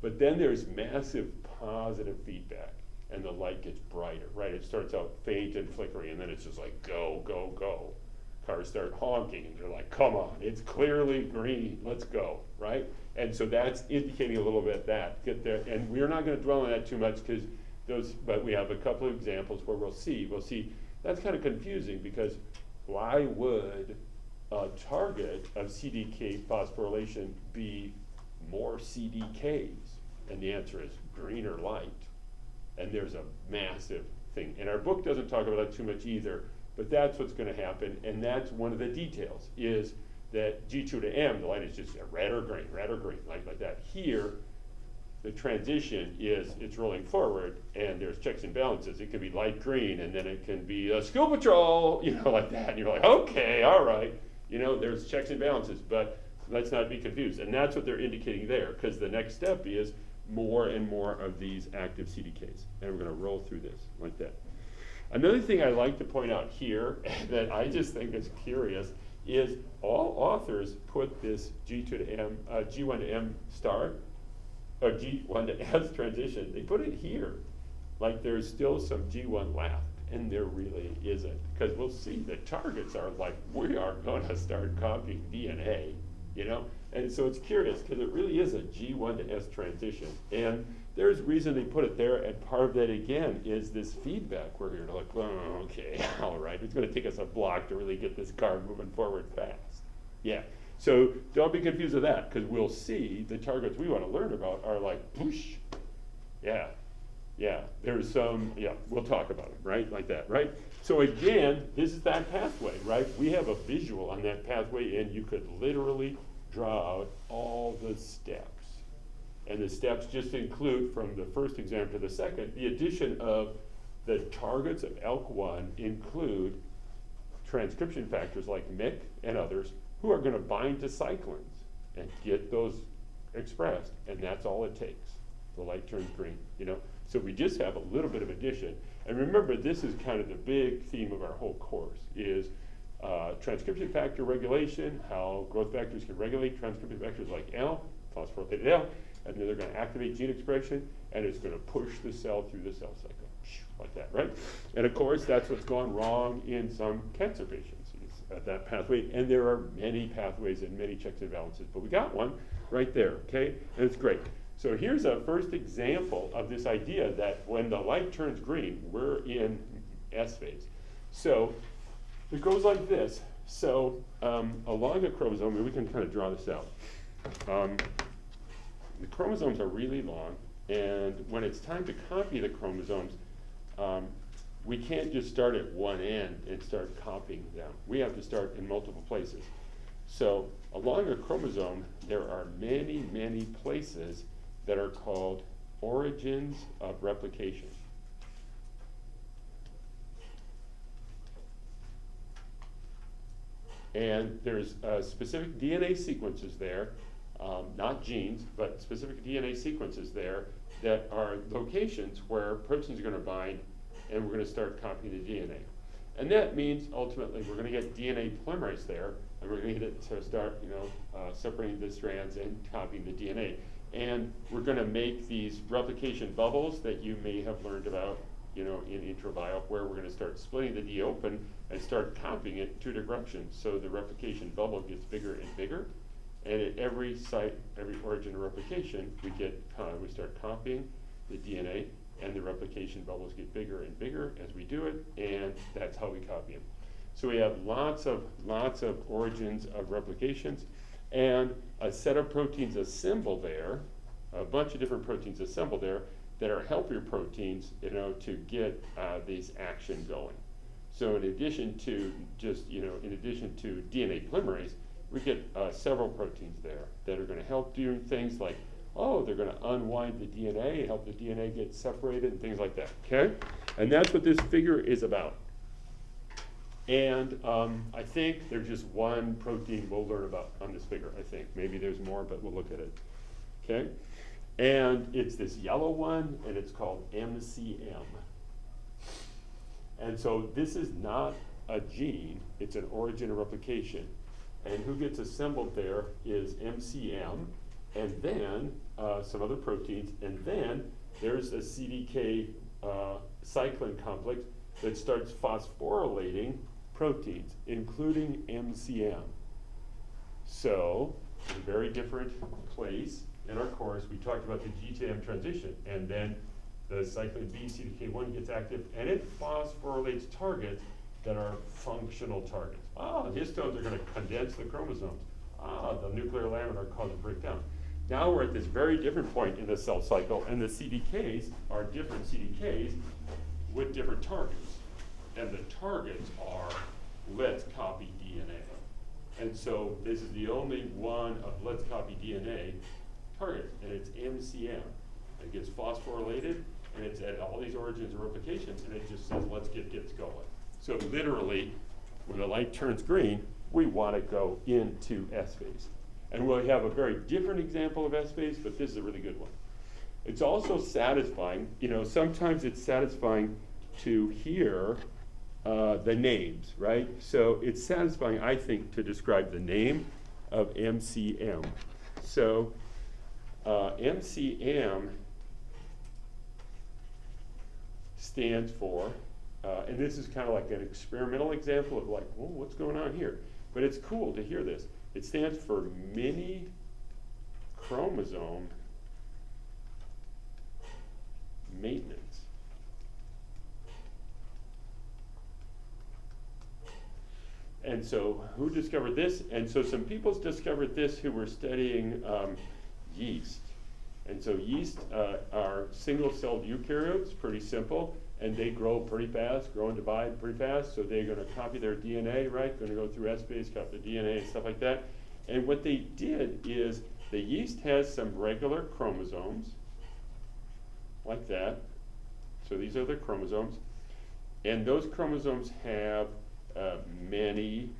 But then there's massive positive feedback, and the light gets brighter, right? It starts out faint and flickering, and then it's just like, go, go, go. Cars start honking, and you're like, come on, it's clearly green, let's go, right? And so that's indicating a little bit that, get there. And we're not gonna dwell on that too much, but we have a couple of examples where we'll see, that's kind of confusing, because why would a target of CDK phosphorylation be more CDKs? And the answer is greener light. And there's a massive thing. And our book doesn't talk about that too much either, but that's what's going to happen. And that's one of the details, is that G2 to M, the light is just red or green, like that. Here, the transition is it's rolling forward, and there's checks and balances. It could be light green, and then it can be a school patrol, like that. And you're like, okay, all right. There's checks and balances, but let's not be confused. And that's what they're indicating there, because the next step is more and more of these active CDKs. And we're going to roll through this like that. Another thing I like to point out here that I just think is curious is all authors put this G2 to M, G1 to M star, or G1 to S transition, they put it here. Like there's still some G1 left, and there really isn't. Because we'll see the targets are like, we are going to start copying DNA, And so it's curious, because it really is a G1 to S transition. And there's reason they put it there, and part of that, again, is this feedback. We're here to like, oh, okay, all right. It's going to take us a block to really get this car moving forward fast. Yeah, so don't be confused with that, because we'll see the targets we want to learn about are like, whoosh, yeah, there's some, we'll talk about it, right, like that, right? So again, this is that pathway, right? We have a visual on that pathway, and you could literally draw out all the steps. And the steps just include, from the first exam to the second, the addition of the targets of ALK1 include transcription factors like MYC and others who are going to bind to cyclins and get those expressed, and that's all it takes. The light turns green, So we just have a little bit of addition. And remember, this is kind of the big theme of our whole course, is transcription factor regulation, how growth factors can regulate transcription factors like L, phosphorylated L, and then they're going to activate gene expression, and it's going to push the cell through the cell cycle, like that, right? And of course, that's what's gone wrong in some cancer patients, at that pathway. And there are many pathways and many checks and balances, but we got one right there, okay? And it's great. So here's a first example of this idea that when the light turns green, we're in S phase. So it goes like this. So along a chromosome, and we can kind of draw this out. The chromosomes are really long, and when it's time to copy the chromosomes, we can't just start at one end and start copying them. We have to start in multiple places. So along a chromosome, there are many, many places that are called origins of replication. And there's specific DNA sequences there, not genes, but specific DNA sequences there that are locations where proteins are going to bind, and we're going to start copying the DNA. And that means ultimately we're going to get DNA polymerase there, and we're going to get it to start, separating the strands and copying the DNA. And we're going to make these replication bubbles that you may have learned about, in introbio, where we're going to start splitting the DNA open and start copying it two directions. So the replication bubble gets bigger and bigger. And at every site, every origin of replication, we start copying the DNA, and the replication bubbles get bigger and bigger as we do it, and that's how we copy them. So we have lots of origins of replications, and a set of proteins assembled there, a bunch of different proteins assembled there that are helper proteins, to get these action going. So in addition to DNA polymerase, we get several proteins there that are going to help do things like, they're going to unwind the DNA, help the DNA get separated, and things like that, okay? And that's what this figure is about. And I think there's just one protein we'll learn about on this figure, I think. Maybe there's more, but we'll look at it, okay? And it's this yellow one, and it's called MCM. And so this is not a gene, it's an origin of replication. And who gets assembled there is MCM, and then some other proteins, and then there's a CDK cyclin complex that starts phosphorylating proteins, including MCM. So, in a very different place in our course, we talked about the G to M transition, and then the cyclin B CDK1 gets active, and it phosphorylates targets that are functional targets. The histones are going to condense the chromosomes. The nuclear laminar causes breakdown. Now we're at this very different point in the cell cycle, and the CDKs are different CDKs with different targets. And the targets are, let's copy DNA. And so this is the only one of let's copy DNA target, and it's MCM. It gets phosphorylated, and it's at all these origins of replication, and it just says, let's get going. So literally, when the light turns green, we want to go into S phase. And we'll have a very different example of S phase, but this is a really good one. It's also satisfying, sometimes it's satisfying to hear the names, right? So it's satisfying, I think, to describe the name of MCM. So MCM stands for, and this is kind of like an experimental example of like, well, what's going on here? But it's cool to hear this. It stands for mini chromosome maintenance. And so who discovered this? And so some people discovered this who were studying yeast. And so yeast are single-celled eukaryotes, pretty simple, and they grow pretty fast, grow and divide pretty fast, so they're going to copy their DNA, right? Going to go through S phase, copy the DNA and stuff like that. And what they did is the yeast has some regular chromosomes, like that. So these are the chromosomes. And those chromosomes have many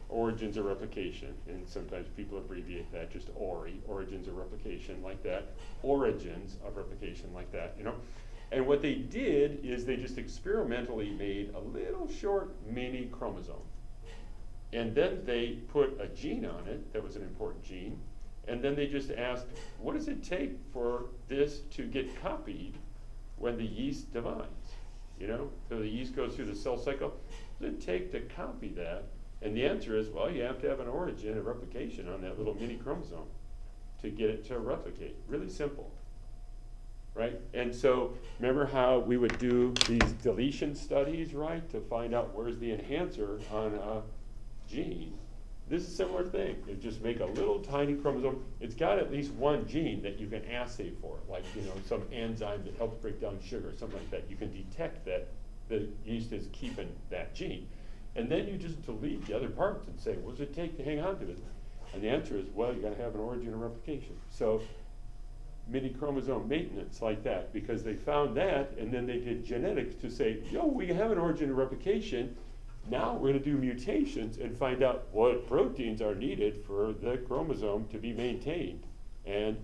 origins of replication, and sometimes people abbreviate that just ORI, origins of replication, like that, origins of replication, like that, And what they did is they just experimentally made a little short mini chromosome. And then they put a gene on it that was an important gene, and then they just asked, what does it take for this to get copied when the yeast divides? So the yeast goes through the cell cycle. What does it take to copy that? And the answer is, well, you have to have an origin of replication on that little mini chromosome to get it to replicate. Really simple, right? And so remember how we would do these deletion studies, right, to find out where's the enhancer on a gene? This is a similar thing. You just make a little tiny chromosome. It's got at least one gene that you can assay for, like some enzyme that helps break down sugar, something like that. You can detect that the yeast is keeping that gene. And then you just delete the other parts and say, what does it take to hang on to it? And the answer is, well, you got to have an origin of replication. So mini chromosome maintenance like that, because they found that, and then they did genetics to say, yo, we have an origin of replication. Now we're going to do mutations and find out what proteins are needed for the chromosome to be maintained. And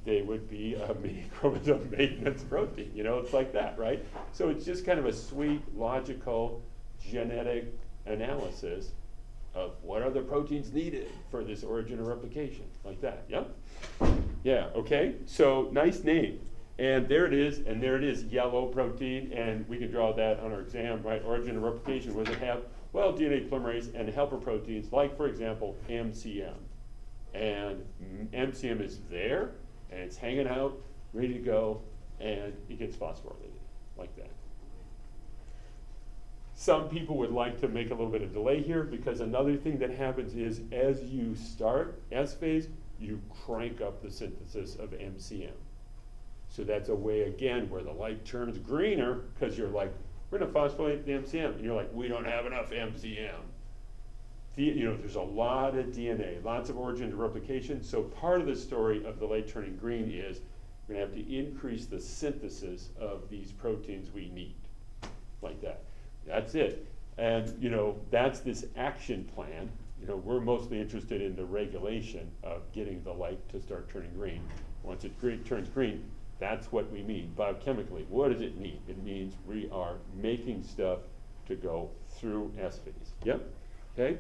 they would be a mini chromosome maintenance protein. You know, it's like that, right? So it's just kind of a sweet, logical, genetic analysis of what are the proteins needed for this origin of replication, like that, yeah? Yeah, okay, so nice name. And there it is, yellow protein, and we can draw that on our exam, right? Origin of replication, what does it have? Well, DNA polymerase and helper proteins, like, for example, MCM. And MCM is there, and it's hanging out, ready to go, and it gets phosphorylated, like that. Some people would like to make a little bit of delay here, because another thing that happens is as you start S phase, you crank up the synthesis of MCM. So that's a way, again, where the light turns greener, because you're like, we're going to phosphorylate the MCM. And you're like, we don't have enough MCM. You know, there's a lot of DNA, lots of origin to replication. So part of the story of the light turning green is we're going to have to increase the synthesis of these proteins we need, like that. That's it. And, you know, that's this action plan. You know, we're mostly interested in the regulation of getting the light to start turning green. Once it turns green, that's what we mean biochemically. What does it mean? It means we are making stuff to go through S phase. Yep. Okay.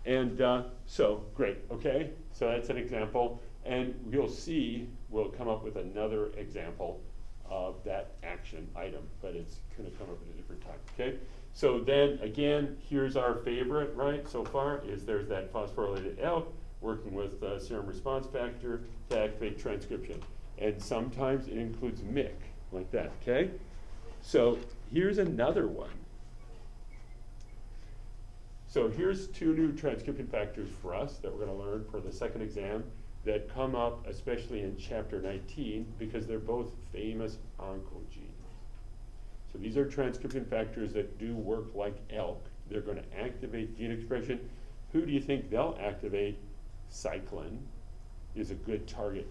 And so, great. Okay. So that's an example. And you'll see we'll come up with another example of that action item, but it's going to come up at a different time. Okay. So then again, here's our favorite, right, so far, is there's that phosphorylated ALK working with serum response factor to activate transcription. And sometimes it includes MYC, like that, okay? So here's another one. So here's two new transcription factors for us that we're going to learn for the second exam that come up especially in chapter 19 because they're both famous oncogenes. So these are transcription factors that do work like ALK. They're going to activate gene expression. Who do you think they'll activate? Cyclin is a good target,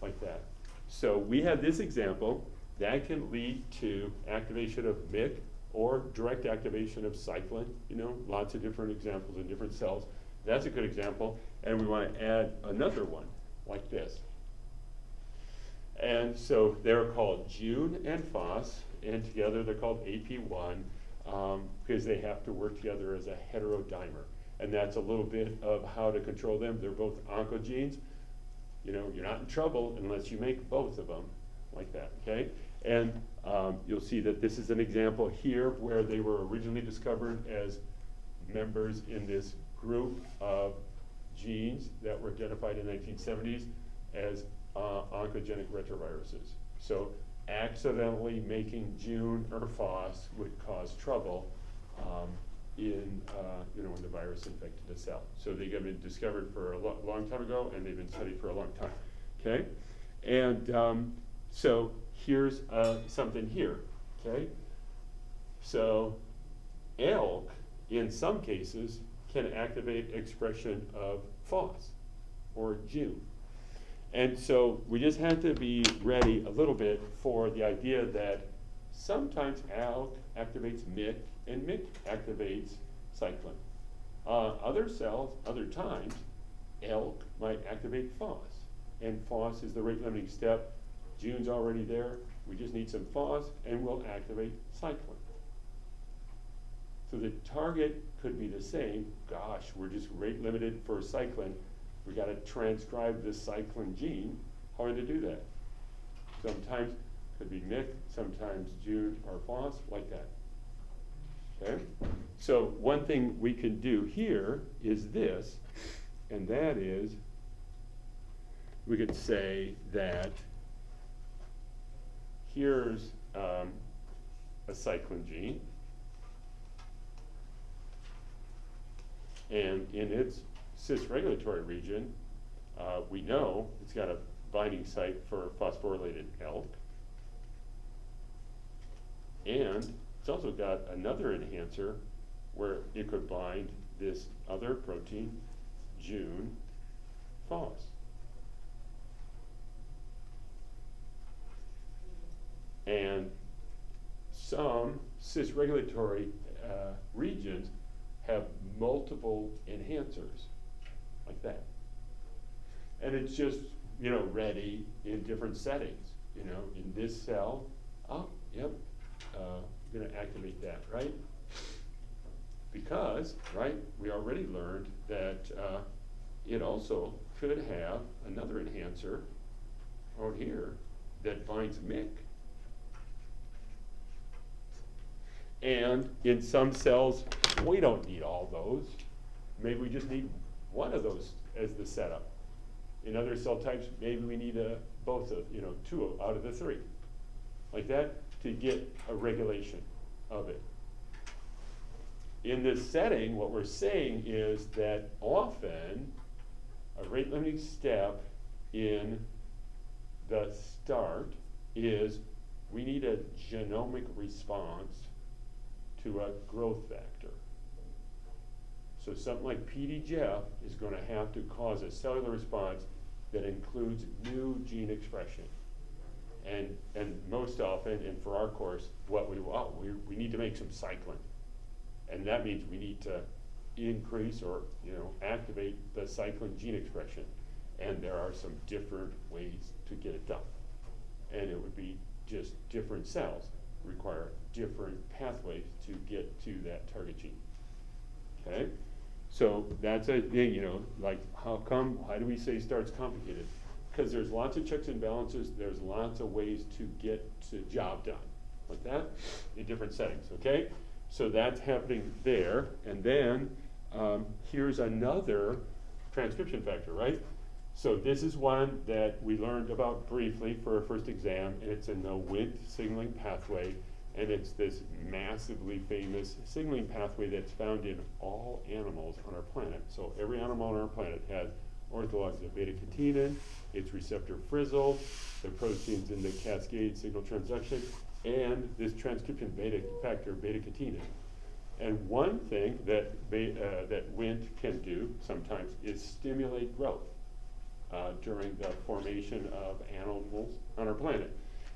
like that. So we have this example that can lead to activation of MYC or direct activation of cyclin. You know, lots of different examples in different cells. That's a good example. And we want to add another one like this. And so they're called June and Phos, and together they're called AP1 because they have to work together as a heterodimer. And that's a little bit of how to control them. They're both oncogenes. You know, you're not in trouble unless you make both of them like that, okay? And you'll see that this is an example here where they were originally discovered as members in this group of genes that were identified in the 1970s as oncogenic retroviruses. So accidentally making June or Phos would cause trouble in when the virus infected a cell. So they have been discovered for a long time ago, and they've been studied for a long time. Okay, and so here's something here. Okay, so ALK in some cases can activate expression of Phos or June. And so we just have to be ready a little bit for the idea that sometimes ALK activates MYC and MYC activates cyclin. Other cells, other times, ALK might activate Phos. And Phos is the rate limiting step. June's already there. We just need some Phos and we'll activate cyclin. So the target could be the same. Gosh, we're just rate limited for cyclin. We got to transcribe this cyclin gene. How are we going to do that? Sometimes it could be MYC, sometimes June or Phos, like that. Okay? So one thing we can do here is this, and that is we could say that here's a cyclin gene, and in its cis-regulatory region, we know it's got a binding site for phosphorylated ALK, and it's also got another enhancer where it could bind this other protein, June Phos. And some cis-regulatory regions have multiple enhancers, like that. And it's just, you know, ready in different settings. You know, in this cell, oh, yep, I'm gonna activate that, right? Because, right, we already learned that it also could have another enhancer out here that binds MYC. And in some cells, we don't need all those. Maybe we just need one of those as the setup. In other cell types, maybe we need both of, you know, 2 out of the 3, like that, to get a regulation of it. In this setting, what we're saying is that often a rate limiting step in the start is we need a genomic response to a growth factor. So something like PDGF is going to have to cause a cellular response that includes new gene expression. And most often, and for our course, what we need to make some cyclin. And that means we need to increase or, you know, activate the cyclin gene expression. And there are some different ways to get it done. And it would be just different cells require different pathways to get to that target gene. Okay? So that's a thing, you know, like why do we say start's complicated? Because there's lots of checks and balances, there's lots of ways to get the job done, like that, in different settings, okay? So that's happening there, and then here's another transcription factor, right? So this is one that we learned about briefly for our first exam, and it's in the Wnt signaling pathway, and it's this massively famous signaling pathway that's found in all animals on our planet. So every animal on our planet has orthologs of beta-catenin, its receptor frizzle, the proteins in the cascade signal transduction, and this transcription factor beta-catenin. And one thing that Wnt can do sometimes is stimulate growth during the formation of animals on our planet.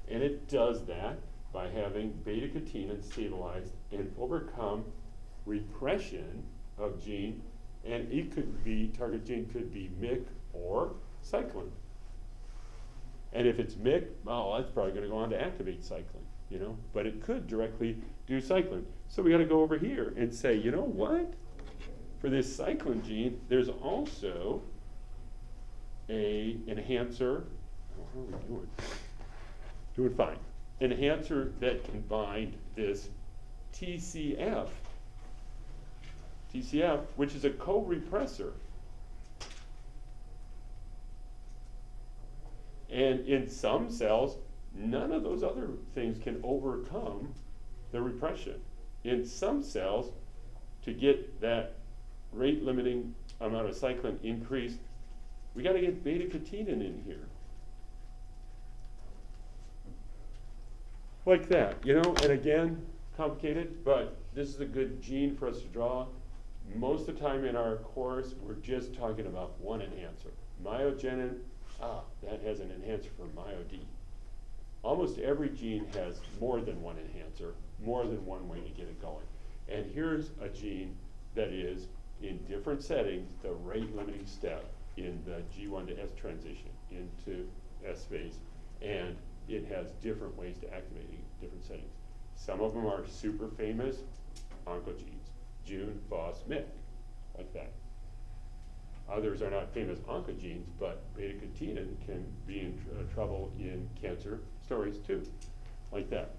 And it does that by having beta-catenin stabilized and overcome repression of gene, and it could be, target gene could be MYC or cyclin. And if it's MYC, oh, that's probably gonna go on to activate cyclin, you know, but it could directly do cyclin. So we gotta go over here and say, you know what? For this cyclin gene, there's also a enhancer, how are we doing? Doing fine. Enhancer that can bind this TCF, which is a co-repressor. And in some cells, none of those other things can overcome the repression. In some cells, to get that rate limiting amount of cyclin increased, we gotta get beta-catenin in here. Like that, you know, and again, complicated, but this is a good gene for us to draw. Most of the time in our course, we're just talking about one enhancer. Myogenin, that has an enhancer for MyoD. Almost every gene has more than one enhancer, more than one way to get it going. And here's a gene that is, in different settings, the rate limiting step in the G1 to S transition into S phase. And it has different ways to activate it in different settings. Some of them are super famous oncogenes, June, Foss, MYC, like that. Others are not famous oncogenes, but beta-catenin can be in trouble in cancer stories too, like that.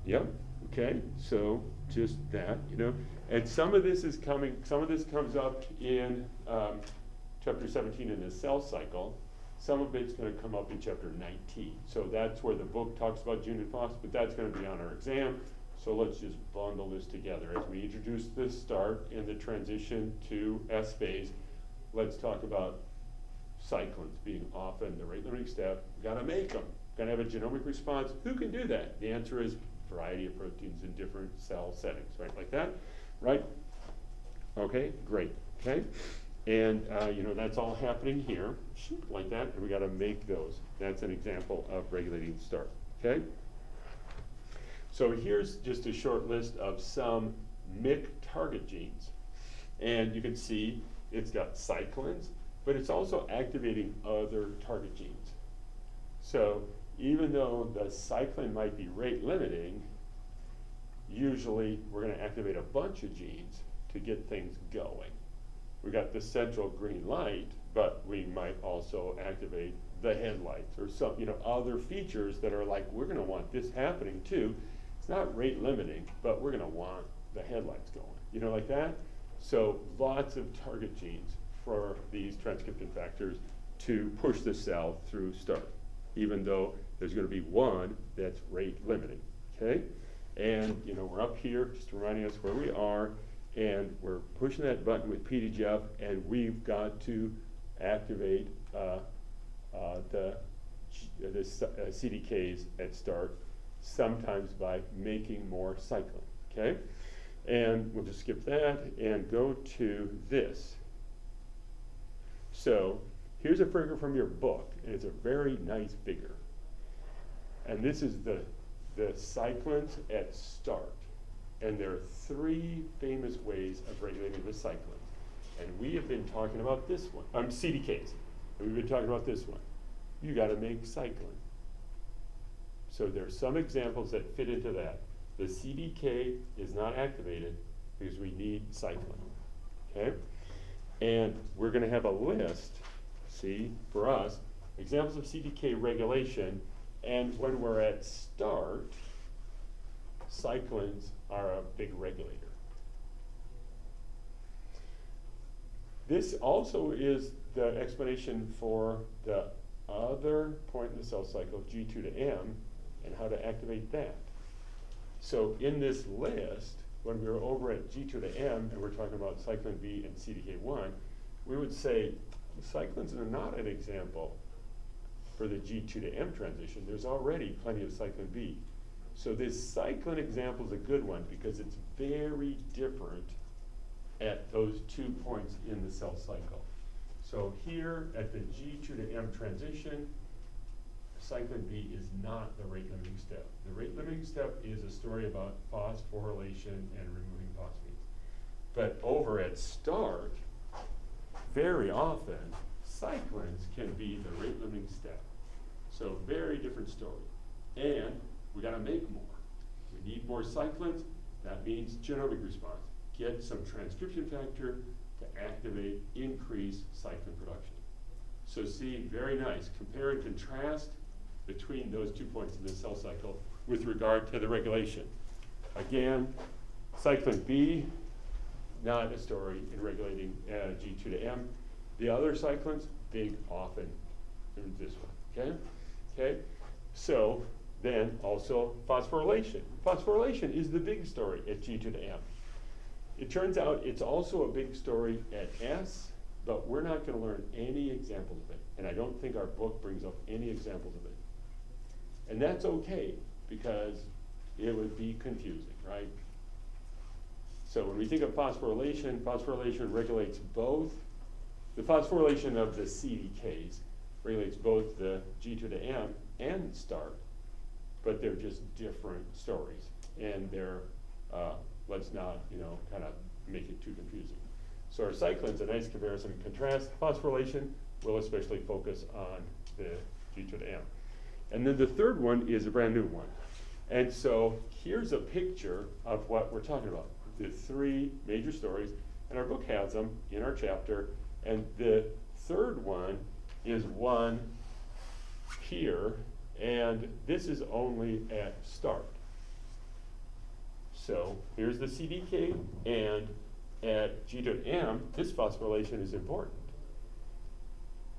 Yep, okay, so just that, you know. And some of this comes up in chapter 17 in the cell cycle. Some of it's going to come up in chapter 19. So that's where the book talks about June and Foss, but that's going to be on our exam. So let's just bundle this together. As we introduce the start and the transition to S phase, let's talk about cyclins being often the rate limiting step. We've got to make them. Got to have a genomic response. Who can do that? The answer is a variety of proteins in different cell settings, right? Like that, right? Okay, great, okay? And you know, that's all happening here, like that, and we gotta make those. That's an example of regulating start, okay? So here's just a short list of some MYC target genes. And you can see it's got cyclins, but it's also activating other target genes. So even though the cyclin might be rate limiting, usually we're going to activate a bunch of genes to get things going. We got the central green light, but we might also activate the headlights or some, other features that are like, we're going to want this happening too. It's not rate limiting, but we're going to want the headlights going, like that. So lots of target genes for these transcription factors to push the cell through start, even though there's going to be one that's rate limiting, okay? And we're up here, just reminding us where we are, and we're pushing that button with PDGF, and we've got to activate the CDKs at start, sometimes by making more cyclin, okay? And we'll just skip that and go to this. So here's a figure from your book, and it's a very nice figure. And this is the cyclins at start. And there are 3 famous ways of regulating the cyclins. And we have been talking about this one, CDKs. And we've been talking about this one. You gotta make cyclin. So there's some examples that fit into that. The CDK is not activated because we need cyclin, okay? And we're gonna have a list, see, for us, examples of CDK regulation, and when we're at start, cyclins are a big regulator. This also is the explanation for the other point in the cell cycle, G2 to M, and how to activate that. So in this list, when we were over at G2 to M, and we're talking about cyclin B and CDK1, we would say cyclins are not an example for the G2 to M transition. There's already plenty of cyclin B. So this cyclin example is a good one because it's very different at those 2 points in the cell cycle. So here at the G2 to M transition, cyclin B is not the rate limiting step. The rate limiting step is a story about phosphorylation and removing phosphines. But over at start, very often, cyclins can be the rate limiting step. So very different story. And we gotta make more. We need more cyclins. That means genomic response. Get some transcription factor to activate, increase cyclin production. So see, very nice. Compare and contrast between those 2 points in the cell cycle with regard to the regulation. Again, cyclin B, not a story in regulating G2 to M. The other cyclins, big often in this one, okay? Okay, so then also phosphorylation. Phosphorylation is the big story at G2 to M. It turns out it's also a big story at S, but we're not going to learn any examples of it. And I don't think our book brings up any examples of it. And that's okay, because it would be confusing, right? So when we think of phosphorylation, phosphorylation regulates both, the phosphorylation of the CDKs regulates both the G2 to M and start, but they're just different stories. And they're, let's not, kind of make it too confusing. So our cyclin's a nice comparison and contrast. Phosphorylation will especially focus on the G2 to M. And then the third one is a brand new one. And so here's a picture of what we're talking about, the 3 major stories, and our book has them in our chapter. And the third one is one here, and this is only at start. So here's the CDK, and at G2 to M, this phosphorylation is important.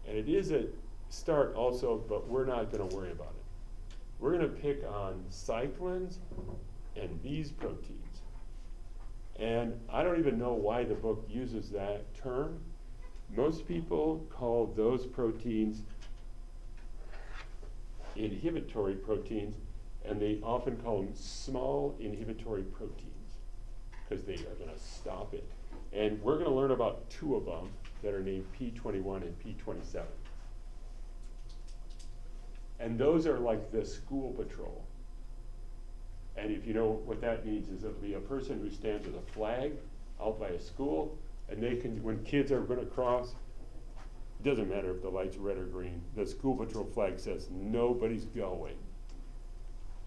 And it is at start also, but we're not going to worry about it. We're going to pick on cyclins and these proteins. And I don't even know why the book uses that term. Most people call those proteins inhibitory proteins, and they often call them small inhibitory proteins because they are going to stop it. And we're going to learn about 2 of them that are named P21 and P27. And those are like the school patrol. And if you know what that means, is it'll be a person who stands with a flag out by a school, and they can, when kids are gonna cross, it doesn't matter if the light's red or green, the school patrol flag says nobody's going.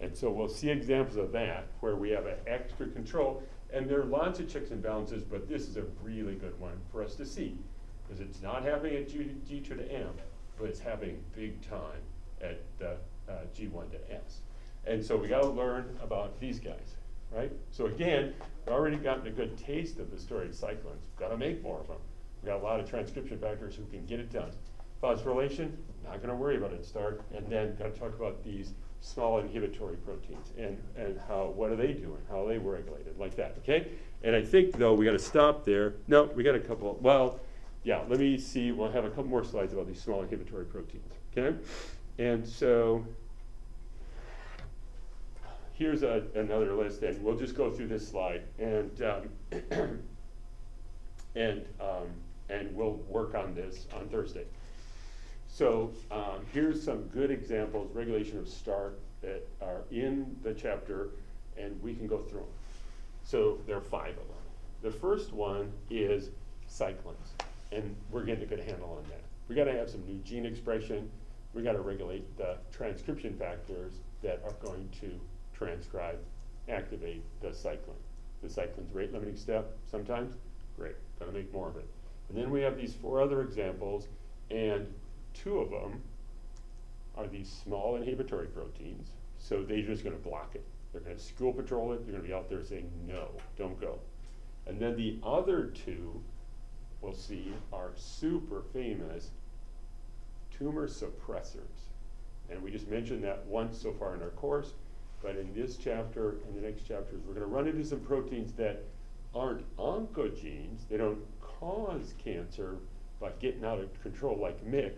And so we'll see examples of that, where we have an extra control, and there are lots of checks and balances, but this is a really good one for us to see, because it's not happening at G to the M, but it's happening big time at G1 to S. And so we gotta learn about these guys, right? So again, we've already gotten a good taste of the story of cyclones. Gotta make more of them. We got a lot of transcription factors who can get it done. Phosphorylation, not gonna worry about it, start, and then gotta talk about these small inhibitory proteins and how, what are they doing, how are they regulated, like that, okay? And I think though, we gotta stop there. No, we got a couple, well, yeah, let me see, we'll have a couple more slides about these small inhibitory proteins, okay? And so, here's another list, and we'll just go through this slide, and and we'll work on this on Thursday. So here's some good examples, regulation of starch, that are in the chapter, and we can go through them. So there are 5 of them. The first one is cyclins, and we're getting a good handle on that. We gotta have some new gene expression. We gotta regulate the transcription factors that are going to transcribe, activate the cyclin. The cyclin's rate limiting step sometimes, great, gotta make more of it. And then we have these 4 other examples, and 2 of them are these small inhibitory proteins, so they're just gonna block it. They're gonna school patrol it, they're gonna be out there saying, no, don't go. And then the other 2, we'll see, are super famous tumor suppressors. And we just mentioned that once so far in our course, but in this chapter and the next chapters, we're gonna run into some proteins that aren't oncogenes, they don't cause cancer by getting out of control like MYC.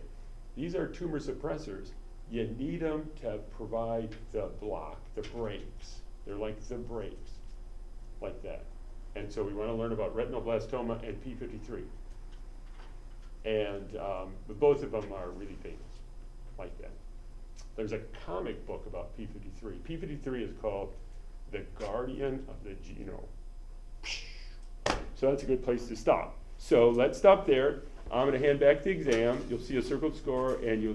These are tumor suppressors. You need them to provide the block, the brakes. They're like the brakes, like that. And so we wanna learn about retinoblastoma and P53. And but both of them are really famous, like that. There's a comic book about P53. P53 is called The Guardian of the Genome. So that's a good place to stop. So let's stop there. I'm gonna hand back the exam. You'll see a circled score, and you'll take